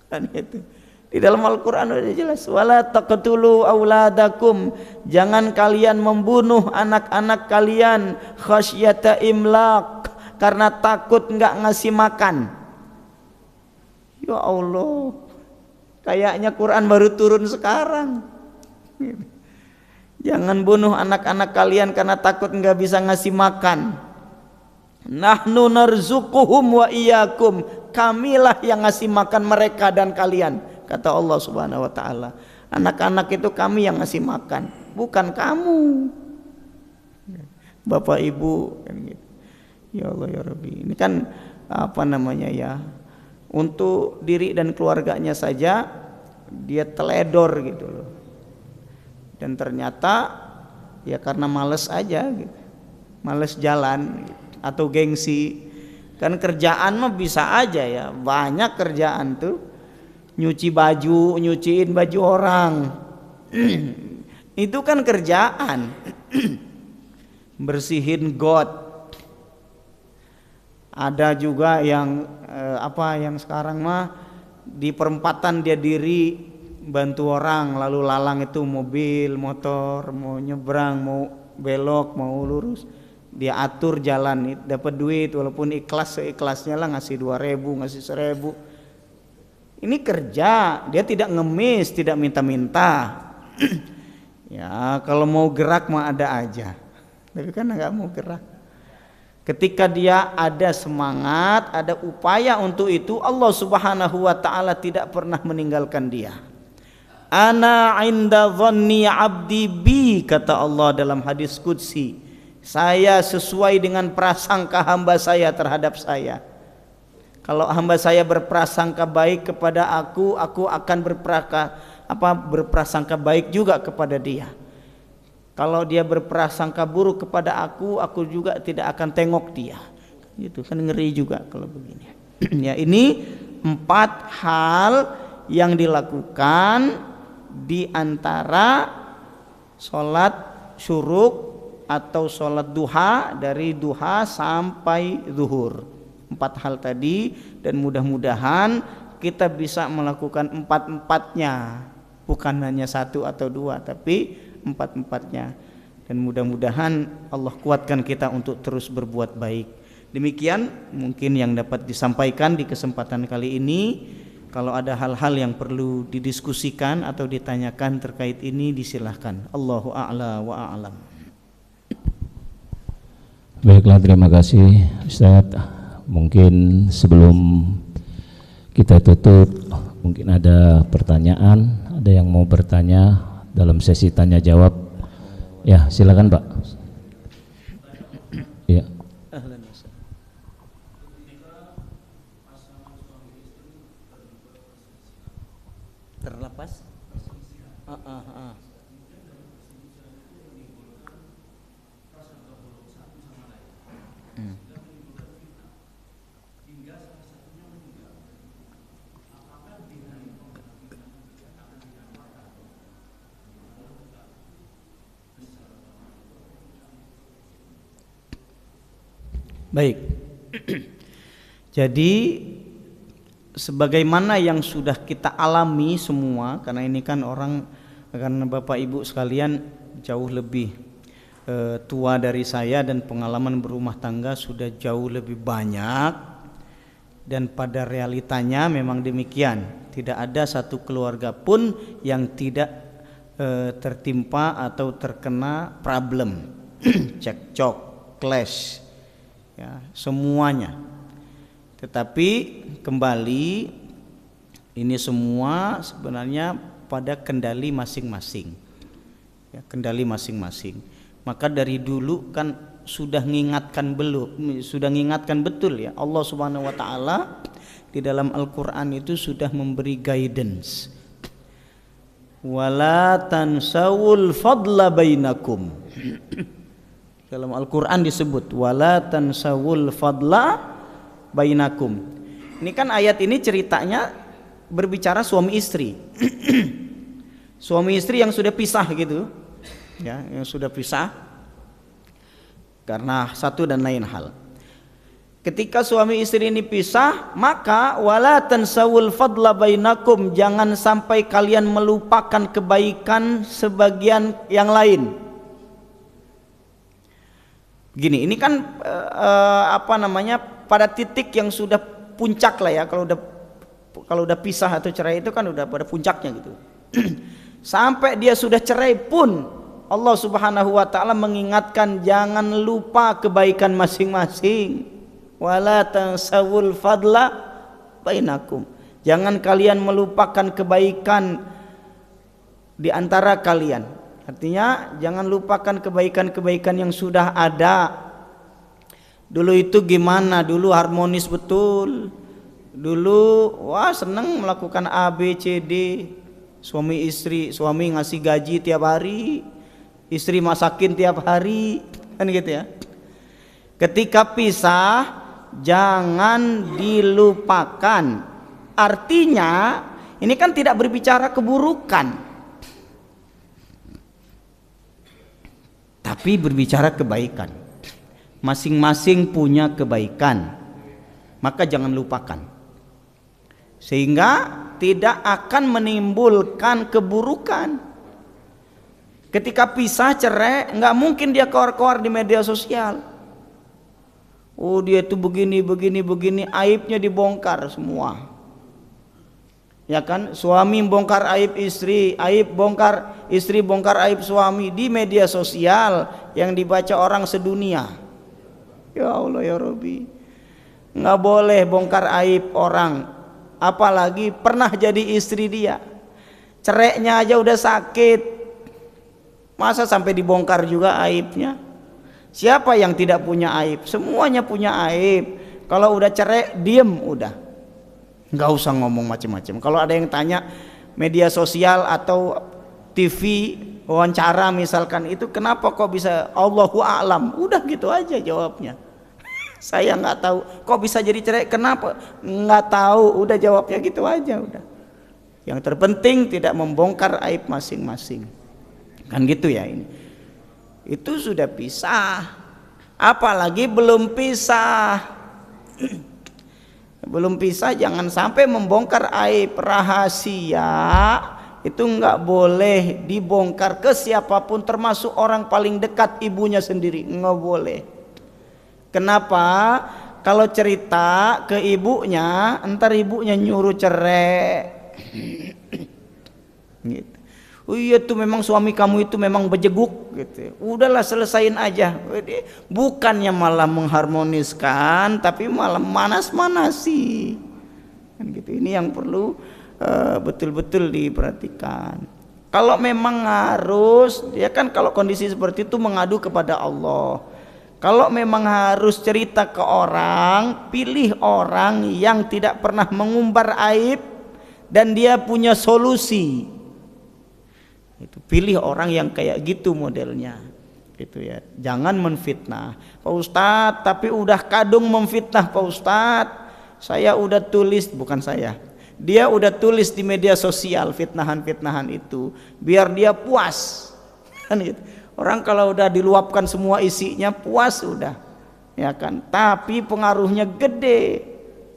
Kan itu. Di dalam Al-Qur'an sudah jelas, wala taqtulu auladakum, jangan kalian membunuh anak-anak kalian khasyata imlaq, karena takut nggak ngasih makan. Ya Allah, kayaknya Quran baru turun sekarang. Jangan bunuh anak-anak kalian karena takut nggak bisa ngasih makan. Nahnu narzuquhum wa iyyakum, kamilah yang ngasih makan mereka dan kalian, kata Allah Subhanahu wa taala. Anak-anak itu kami yang ngasih makan, bukan kamu, Bapak Ibu, kan gitu. Ya Allah ya Rabbi, ini kan untuk diri dan keluarganya saja dia teledor gitu loh. Dan ternyata ya karena males aja gitu. Males jalan gitu. Atau gengsi. Kan kerjaan mah bisa aja ya, banyak kerjaan tuh. Nyuci baju, nyuciin baju orang. Itu kan kerjaan. Bersihin got. Ada juga yang yang sekarang mah di perempatan dia diri bantu orang, lalu lalang itu mobil, motor, mau nyebrang, mau belok, mau lurus, dia atur jalan, dapat duit walaupun ikhlas seikhlasnya lah, ngasih 2.000, ngasih 1.000. Ini kerja, dia tidak ngemis, tidak minta-minta. Ya kalau mau gerak mah ada aja, tapi kan nggak mau gerak. Ketika dia ada semangat, ada upaya untuk itu, Allah Subhanahu wa taala tidak pernah meninggalkan dia. Ana 'inda dhanni 'abdi bi, kata Allah dalam hadis qudsi. Saya sesuai dengan prasangka hamba saya terhadap saya. Kalau hamba saya berprasangka baik kepada aku akan berprasangka baik juga kepada dia. Kalau dia berprasangka buruk kepada aku juga tidak akan tengok dia. Itu kan ngeri juga kalau begini. Ya, ini 4 hal yang dilakukan di antara sholat syuruk atau sholat duha, dari duha sampai zuhur. 4 hal tadi, dan mudah-mudahan kita bisa melakukan 4-4-nya, bukan hanya 1 atau 2, tapi 4-4-nya. Dan mudah-mudahan Allah kuatkan kita untuk terus berbuat baik. Demikian mungkin yang dapat disampaikan di kesempatan kali ini. Kalau ada hal-hal yang perlu didiskusikan atau ditanyakan terkait ini, disilahkan. Allahu a'la wa a'lam. Baiklah, terima kasih Ustadz. Mungkin sebelum kita tutup, mungkin ada pertanyaan, ada yang mau bertanya dalam sesi tanya jawab. Ya, silakan Pak. Ya. Terlepas? Baik. Jadi sebagaimana yang sudah kita alami semua, karena ini kan karena Bapak Ibu sekalian jauh lebih tua dari saya dan pengalaman berumah tangga sudah jauh lebih banyak, dan pada realitanya memang demikian. Tidak ada satu keluarga pun yang tidak tertimpa atau terkena problem, cekcok, clash, ya, semuanya. Tetapi kembali, ini semua sebenarnya pada kendali masing-masing, ya, kendali masing-masing. Maka dari dulu kan sudah mengingatkan betul ya, Allah Subhanahu wa taala di dalam Al-Qur'an itu sudah memberi guidance. Wala tansawul fadla bainakum. Dalam Al-Qur'an disebut wala tansawul fadla bainakum. Ini kan ayat ini ceritanya berbicara suami istri. Suami istri yang sudah pisah gitu. Ya, yang sudah pisah karena satu dan lain hal. Ketika suami istri ini pisah, maka wala tansawul fadla bainakum, jangan sampai kalian melupakan kebaikan sebagian yang lain. Gini, ini kan pada titik yang sudah puncak lah ya, kalau udah pisah atau cerai itu kan udah pada puncaknya gitu. Sampai dia sudah cerai pun Allah Subhanahu wa taala mengingatkan jangan lupa kebaikan masing-masing. Wala tansawul fadla bainakum. Jangan kalian melupakan kebaikan di antara kalian. Artinya jangan lupakan kebaikan-kebaikan yang sudah ada. Dulu itu gimana? Dulu harmonis betul. Dulu wah senang melakukan A B C D. Suami istri, suami ngasih gaji tiap hari, istri masakin tiap hari, kan gitu ya. Ketika pisah jangan dilupakan. Artinya ini kan tidak berbicara keburukan, tapi berbicara kebaikan. Masing-masing punya kebaikan, maka jangan lupakan, sehingga tidak akan menimbulkan keburukan. Ketika pisah cerai, nggak mungkin dia keluar-keluar di media sosial. Oh dia itu begini, aibnya dibongkar semua. Ya kan, suami bongkar aib istri, istri bongkar aib suami di media sosial yang dibaca orang sedunia. Ya Allah ya Rabbi, nggak boleh bongkar aib orang, apalagi pernah jadi istri dia. Cerainya aja udah sakit, masa sampai dibongkar juga aibnya? Siapa yang tidak punya aib? Semuanya punya aib. Kalau udah cerai, diem udah, nggak usah ngomong macam-macam. Kalau ada yang tanya media sosial atau TV wawancara misalkan, itu kenapa kok bisa Allahu a'lam, udah gitu aja jawabnya. Saya nggak tahu kok bisa jadi cerai, kenapa nggak tahu, udah jawabnya gitu aja udah. Yang terpenting tidak membongkar aib masing-masing, kan gitu ya. Ini itu sudah pisah, apalagi belum pisah. Belum pisah jangan sampai membongkar aib rahasia. Itu nggak boleh dibongkar ke siapapun, termasuk orang paling dekat, ibunya sendiri, nggak boleh. Kenapa? kalau cerita ke ibunya, entar ibunya nyuruh cerai. Gitu. Oh iya tuh memang suami kamu itu memang bejeguk gitu. Udahlah selesain aja. Bukannya malah mengharmoniskan, tapi malah manas-manasi. Kan gitu. Ini yang perlu betul-betul diperhatikan. Kalau memang harus, ya kan kalau kondisi seperti itu mengadu kepada Allah. Kalau memang harus cerita ke orang, pilih orang yang tidak pernah mengumbar aib dan dia punya solusi. Itu pilih orang yang kayak gitu modelnya. Gitu ya. Jangan menfitnah. Pak Ustadz, tapi udah kadung memfitnah Pak Ustadz. Saya udah tulis, bukan saya. Dia udah tulis di media sosial fitnahan-fitnahan itu biar dia puas. Kan gitu. Orang kalau udah diluapkan semua isinya puas udah, ya kan. Tapi pengaruhnya gede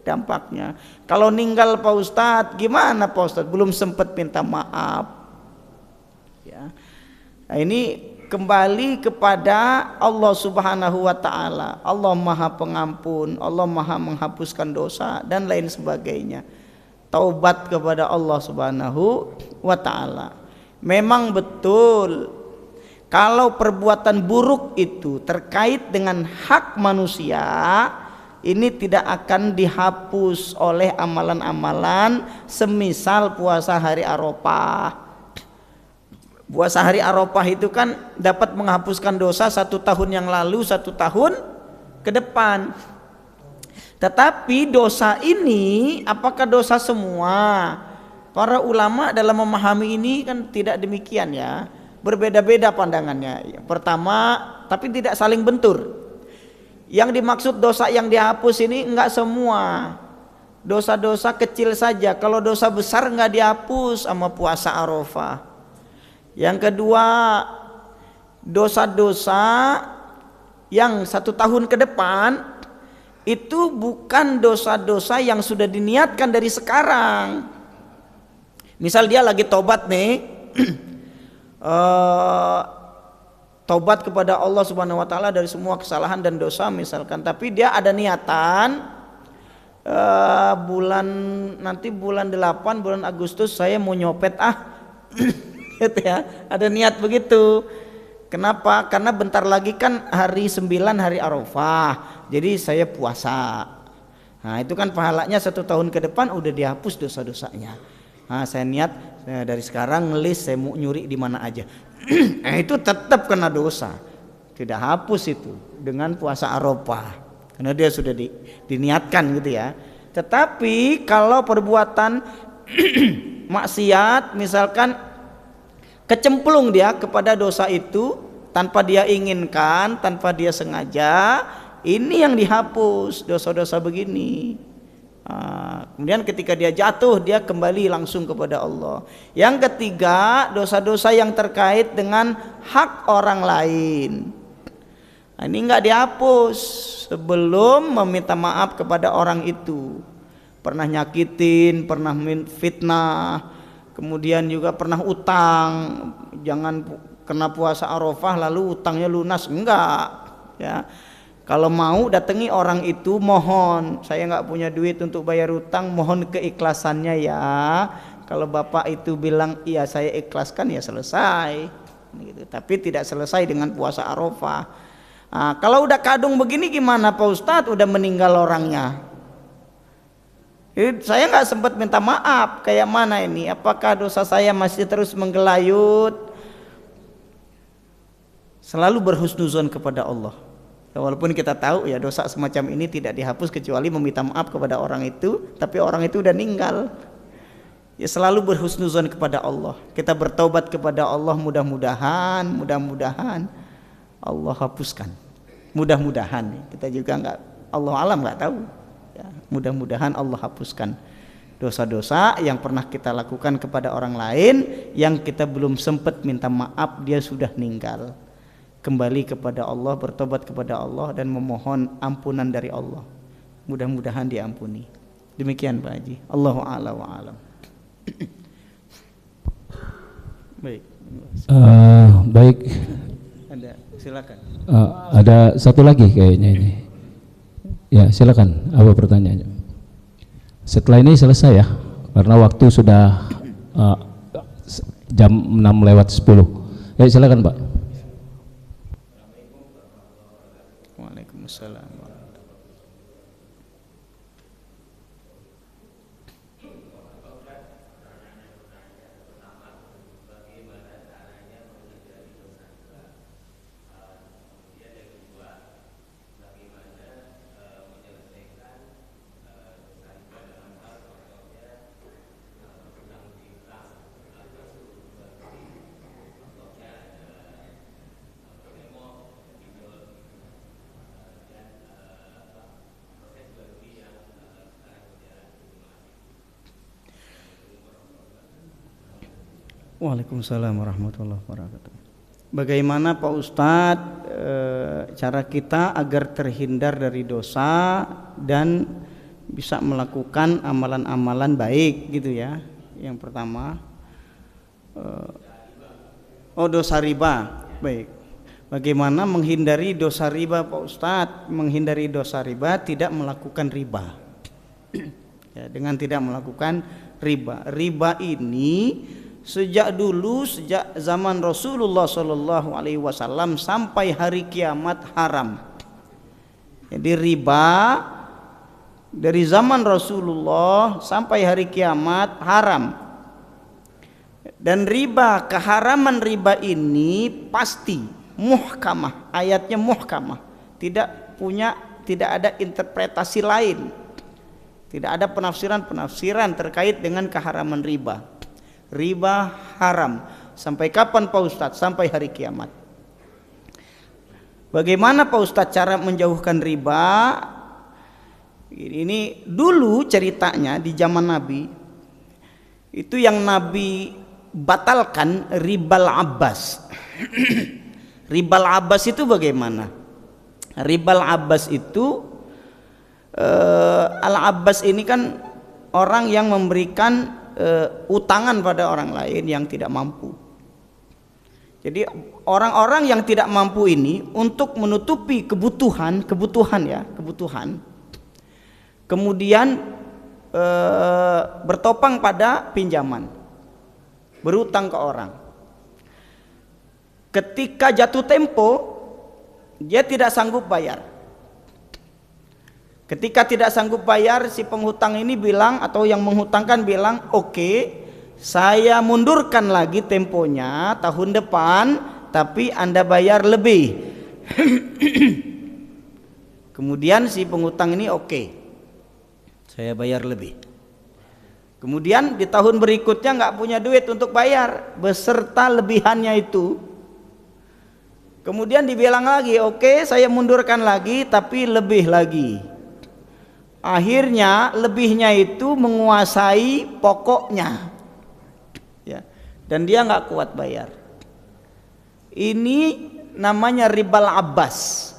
dampaknya. Kalau ninggal Pak Ustadz, gimana Pak Ustadz? Belum sempat minta maaf. Ya. Nah, ini kembali kepada Allah Subhanahu wa taala. Allah Maha Pengampun, Allah Maha menghapuskan dosa dan lain sebagainya. Taubat kepada Allah Subhanahu wa taala. Memang betul kalau perbuatan buruk itu terkait dengan hak manusia, ini tidak akan dihapus oleh amalan-amalan semisal puasa hari Arafah. Puasa hari Arafah itu kan dapat menghapuskan dosa 1 tahun yang lalu, 1 tahun ke depan. Tetapi dosa ini apakah dosa semua? Para ulama dalam memahami ini kan tidak demikian ya. Berbeda-beda pandangannya. Yang pertama, tapi tidak saling bentur. Yang dimaksud dosa yang dihapus ini enggak semua. Dosa-dosa kecil saja. Kalau dosa besar enggak dihapus sama puasa Arafah. Yang kedua, dosa-dosa yang 1 tahun ke depan itu bukan dosa-dosa yang sudah diniatkan dari sekarang. Misal dia lagi tobat nih, tobat kepada Allah Subhanahu wa taala dari semua kesalahan dan dosa misalkan, tapi dia ada niatan bulan 8 bulan Agustus saya mau nyopet gitu ya, ada niat begitu. Kenapa? Karena bentar lagi kan hari 9 hari Arafah, jadi saya puasa. Nah itu kan pahalanya 1 tahun ke depan udah dihapus dosa-dosanya. Nah saya niat dari sekarang ngelis saya mau nyuri di mana aja. Itu tetap kena dosa, tidak hapus itu dengan puasa Arafah karena dia sudah diniatkan gitu ya. Tetapi kalau perbuatan maksiat misalkan kecemplung dia kepada dosa itu tanpa dia inginkan, tanpa dia sengaja, ini yang dihapus dosa-dosa begini. Kemudian ketika dia jatuh, dia kembali langsung kepada Allah. Yang ketiga, dosa-dosa yang terkait dengan hak orang lain. Nah, ini enggak dihapus sebelum meminta maaf kepada orang itu. Pernah nyakitin, pernah fitnah, kemudian juga pernah utang. Jangan kena puasa Arafah lalu utangnya lunas, enggak ya. Kalau mau datangi orang itu, mohon saya nggak punya duit untuk bayar utang, mohon keikhlasannya ya. Kalau bapak itu bilang iya saya ikhlaskan ya selesai gitu. Tapi tidak selesai dengan puasa Arafah. Nah, kalau udah kadung begini gimana Pak Ustadz, udah meninggal orangnya. Saya nggak sempat minta maaf, kayak mana ini? Apakah dosa saya masih terus menggelayut? Selalu berhusnuzon kepada Allah. Walaupun kita tahu ya dosa semacam ini tidak dihapus kecuali meminta maaf kepada orang itu, tapi orang itu udah meninggal. Ya selalu berhusnuzon kepada Allah. Kita bertaubat kepada Allah, mudah-mudahan Allah hapuskan. Mudah-mudahan. Kita juga nggak, Allah alam nggak tahu. Ya, mudah-mudahan Allah hapuskan dosa-dosa yang pernah kita lakukan kepada orang lain yang kita belum sempat minta maaf, dia sudah meninggal. Kembali kepada Allah, bertobat kepada Allah dan memohon ampunan dari Allah. Mudah-mudahan diampuni. Demikian Pak Haji. Allahu a'lam wa a'lam. Baik. Baik. Ada, silakan. Ada satu lagi kayaknya ini. Ya, silakan. Apa pertanyaannya? Setelah ini selesai ya, karena waktu sudah jam 6:10. Ya, silakan Pak. Waalaikumsalam. Waalaikumsalam warahmatullahi wabarakatuh. Bagaimana Pak Ustadz cara kita agar terhindar dari dosa dan bisa melakukan amalan-amalan baik gitu ya? Yang pertama, dosa riba. Baik. Bagaimana menghindari dosa riba Pak Ustadz? Menghindari dosa riba tidak melakukan riba. Ya, dengan tidak melakukan riba. Riba ini sejak zaman Rasulullah Shallallahu Alaihi Wasallam sampai hari kiamat haram. Jadi riba dari zaman Rasulullah sampai hari kiamat haram. Dan riba, keharaman riba ini pasti muhkamah, ayatnya muhkamah, tidak ada interpretasi lain, tidak ada penafsiran terkait dengan keharaman riba. Riba haram. Sampai kapan Pak Ustadz? Sampai hari kiamat. Bagaimana Pak Ustadz cara menjauhkan riba? Ini dulu ceritanya di zaman Nabi. Itu yang Nabi batalkan ribal abbas. Ribal abbas itu bagaimana? Ribal abbas itu Al-Abbas ini kan orang yang memberikan utangan pada orang lain yang tidak mampu. Jadi orang-orang yang tidak mampu ini untuk menutupi kebutuhan, kemudian bertopang pada pinjaman, berutang ke orang. Ketika jatuh tempo, dia tidak sanggup bayar. Ketika tidak sanggup bayar, si penghutang ini bilang, atau yang menghutangkan bilang, oke, saya mundurkan lagi temponya tahun depan, tapi Anda bayar lebih. Kemudian si penghutang ini oke, saya bayar lebih. Kemudian di tahun berikutnya nggak punya duit untuk bayar beserta lebihannya itu. Kemudian dibilang lagi, oke, saya mundurkan lagi, tapi lebih lagi. Akhirnya lebihnya itu menguasai pokoknya, ya, dan dia nggak kuat bayar. Ini namanya ribal abbas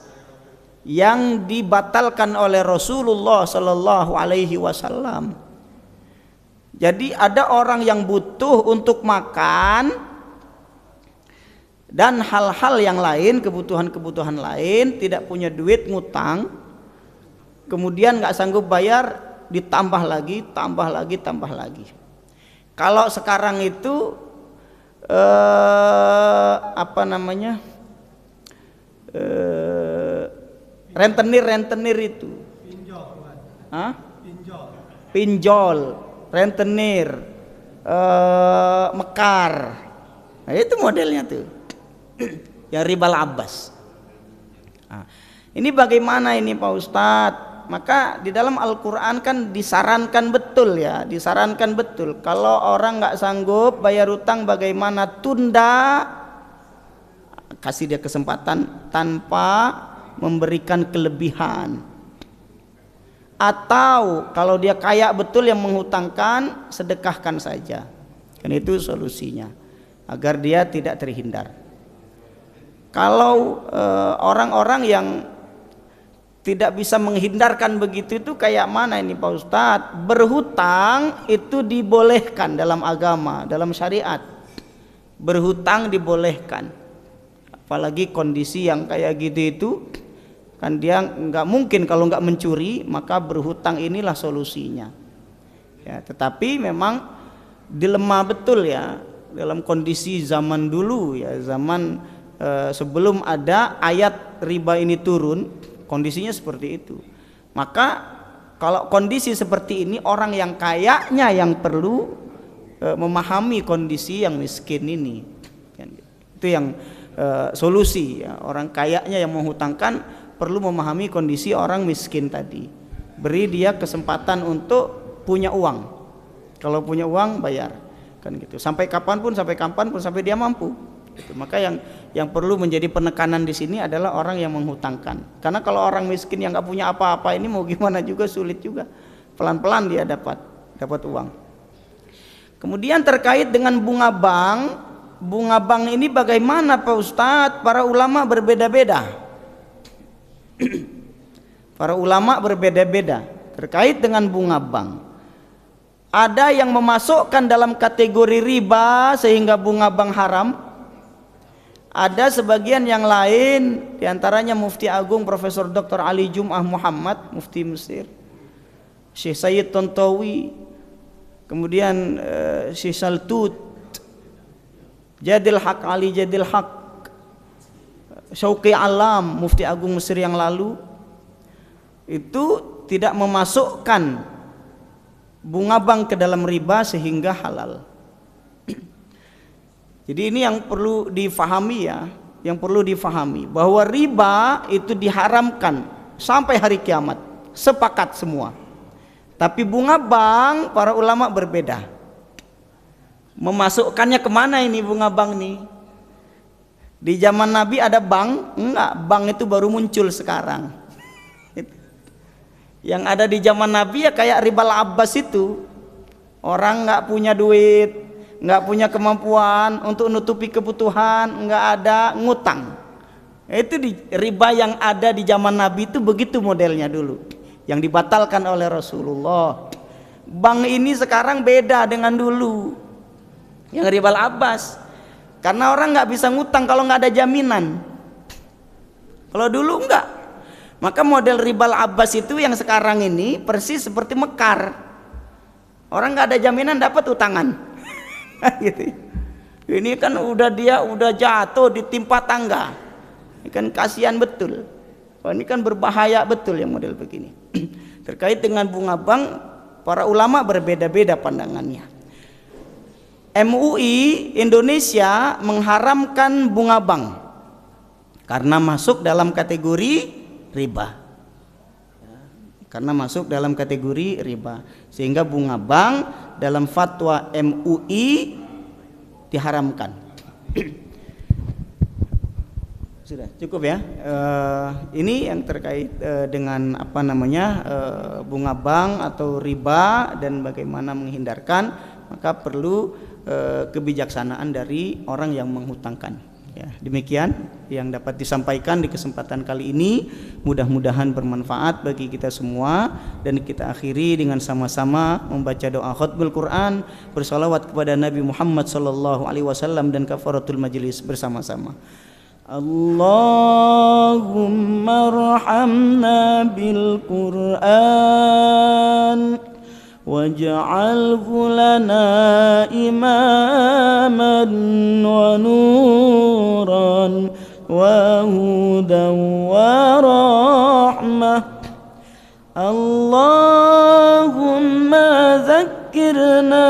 yang dibatalkan oleh Rasulullah Shallallahu Alaihi Wasallam. Jadi ada orang yang butuh untuk makan dan hal-hal yang lain, kebutuhan-kebutuhan lain, tidak punya duit, ngutang. Kemudian nggak sanggup bayar, ditambah lagi. Kalau sekarang itu rentenir itu, pinjol, rentenir, mekar. Nah, itu modelnya tuh, yang ribal abbas. Nah, ini bagaimana ini Pak Ustadz? Maka di dalam Al-Quran kan disarankan betul kalau orang nggak sanggup bayar utang, bagaimana tunda, kasih dia kesempatan tanpa memberikan kelebihan. Atau kalau dia kaya betul yang menghutangkan, sedekahkan saja. Kan itu solusinya agar dia tidak terhindar. Kalau orang-orang yang tidak bisa menghindarkan begitu, itu kayak mana ini Pak Ustadz? Berhutang itu dibolehkan dalam agama, dalam syariat. Berhutang dibolehkan. Apalagi kondisi yang kayak gitu itu kan dia nggak mungkin kalau nggak mencuri, maka berhutang inilah solusinya. Ya, tetapi memang dilema betul ya dalam kondisi zaman dulu ya, zaman sebelum ada ayat riba ini turun, kondisinya seperti itu. Maka kalau kondisi seperti ini, orang yang kayanya yang perlu memahami kondisi yang miskin ini. Itu yang solusi ya. Orang kayanya yang menghutangkan perlu memahami kondisi orang miskin tadi. Beri dia kesempatan untuk punya uang. Kalau punya uang bayar, kan gitu. Sampai kapanpun sampai dia mampu. Gitu. Maka yang perlu menjadi penekanan di sini adalah orang yang menghutangkan. Karena kalau orang miskin yang nggak punya apa-apa ini mau gimana juga sulit juga. Pelan-pelan dia dapat uang. Kemudian terkait dengan bunga bank ini bagaimana Pak Ustadz? Para ulama berbeda-beda. Para ulama berbeda-beda terkait dengan bunga bank. Ada yang memasukkan dalam kategori riba sehingga bunga bank haram. Ada sebagian yang lain, diantaranya Mufti Agung Profesor Dr. Ali Jum'ah Muhammad, Mufti Mesir, Syekh Sayyid Tontowi, kemudian Syekh Saltut, Jadil Haq Ali Jadil Haq, Syauqi Alam, Mufti Agung Mesir yang lalu, itu tidak memasukkan bunga bank ke dalam riba sehingga halal. Jadi ini yang perlu difahami ya, yang perlu difahami bahwa riba itu diharamkan sampai hari kiamat, sepakat semua. Tapi bunga bank para ulama berbeda. Memasukkannya kemana ini bunga bank nih? Di zaman Nabi ada bank? Enggak, bank itu baru muncul sekarang. Yang ada di zaman Nabi ya kayak ribal abbas itu. Orang nggak punya duit, nggak punya kemampuan untuk nutupi kebutuhan, nggak ada ngutang. Itu riba yang ada di zaman Nabi itu begitu modelnya dulu, yang dibatalkan oleh Rasulullah. Bank ini sekarang beda dengan dulu, yang ribal abbas, karena orang nggak bisa ngutang kalau nggak ada jaminan. Kalau dulu enggak. Maka model ribal abbas itu yang sekarang ini persis seperti mekar. Orang nggak ada jaminan dapat utangan. Gitu. Ini kan dia udah jatuh ditimpa tangga. Ini kan kasihan betul. Ini kan berbahaya betul yang model begini. Terkait dengan bunga bank, para ulama berbeda-beda pandangannya. MUI Indonesia mengharamkan bunga bank karena masuk dalam kategori riba. Karena masuk dalam kategori riba, sehingga bunga bank dalam fatwa MUI diharamkan. Sudah cukup ya. Ini yang terkait dengan bunga bank atau riba dan bagaimana menghindarkan. Maka perlu kebijaksanaan dari orang yang menghutangkan. Ya, demikian yang dapat disampaikan di kesempatan kali ini. Mudah-mudahan bermanfaat bagi kita semua, dan kita akhiri dengan sama-sama membaca doa khutbul Quran, bersalawat kepada Nabi Muhammad sallallahu alaihi wasallam dan kafaratul majlis bersama-sama. Allahumma arhamna bil Quran waj'alhu lana imaman wa nuran wa hudan wa rahmah. Allahumma zakkirna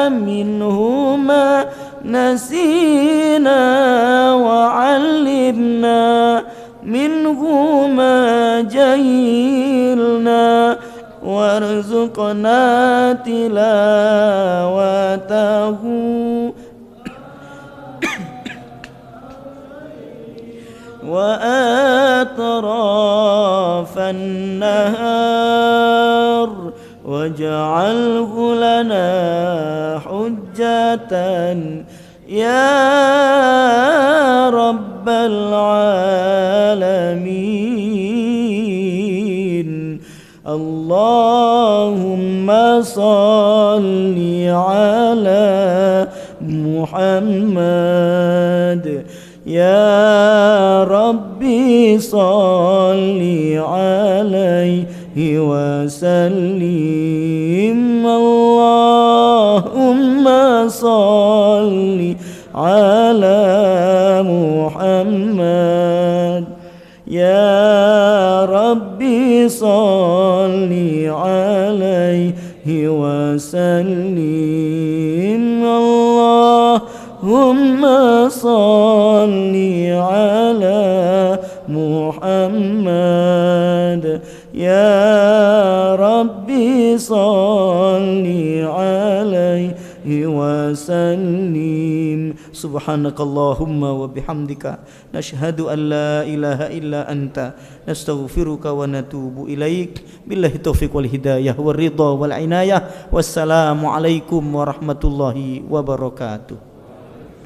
minhu ma nasina wa 'allimna minhu ma jahilna warzuqna tilawatahu wa atrafan nahar waj'alhu lana hujjatan ya rabbal alamin. Allahumma salli ala Muhammad يا ربي صل عليه وسلم اللهم صل على محمد يا ربي صل عليه وسلم اللهم صل على محمد يا ربي صل عليه وسلم سبحانك اللهم وبحمدك نشهد أن لا إله إلا أنت نستغفرك ونتوب إليك بالله التوفيق والهداية والرضا والعناية والسلام عليكم ورحمة الله وبركاته.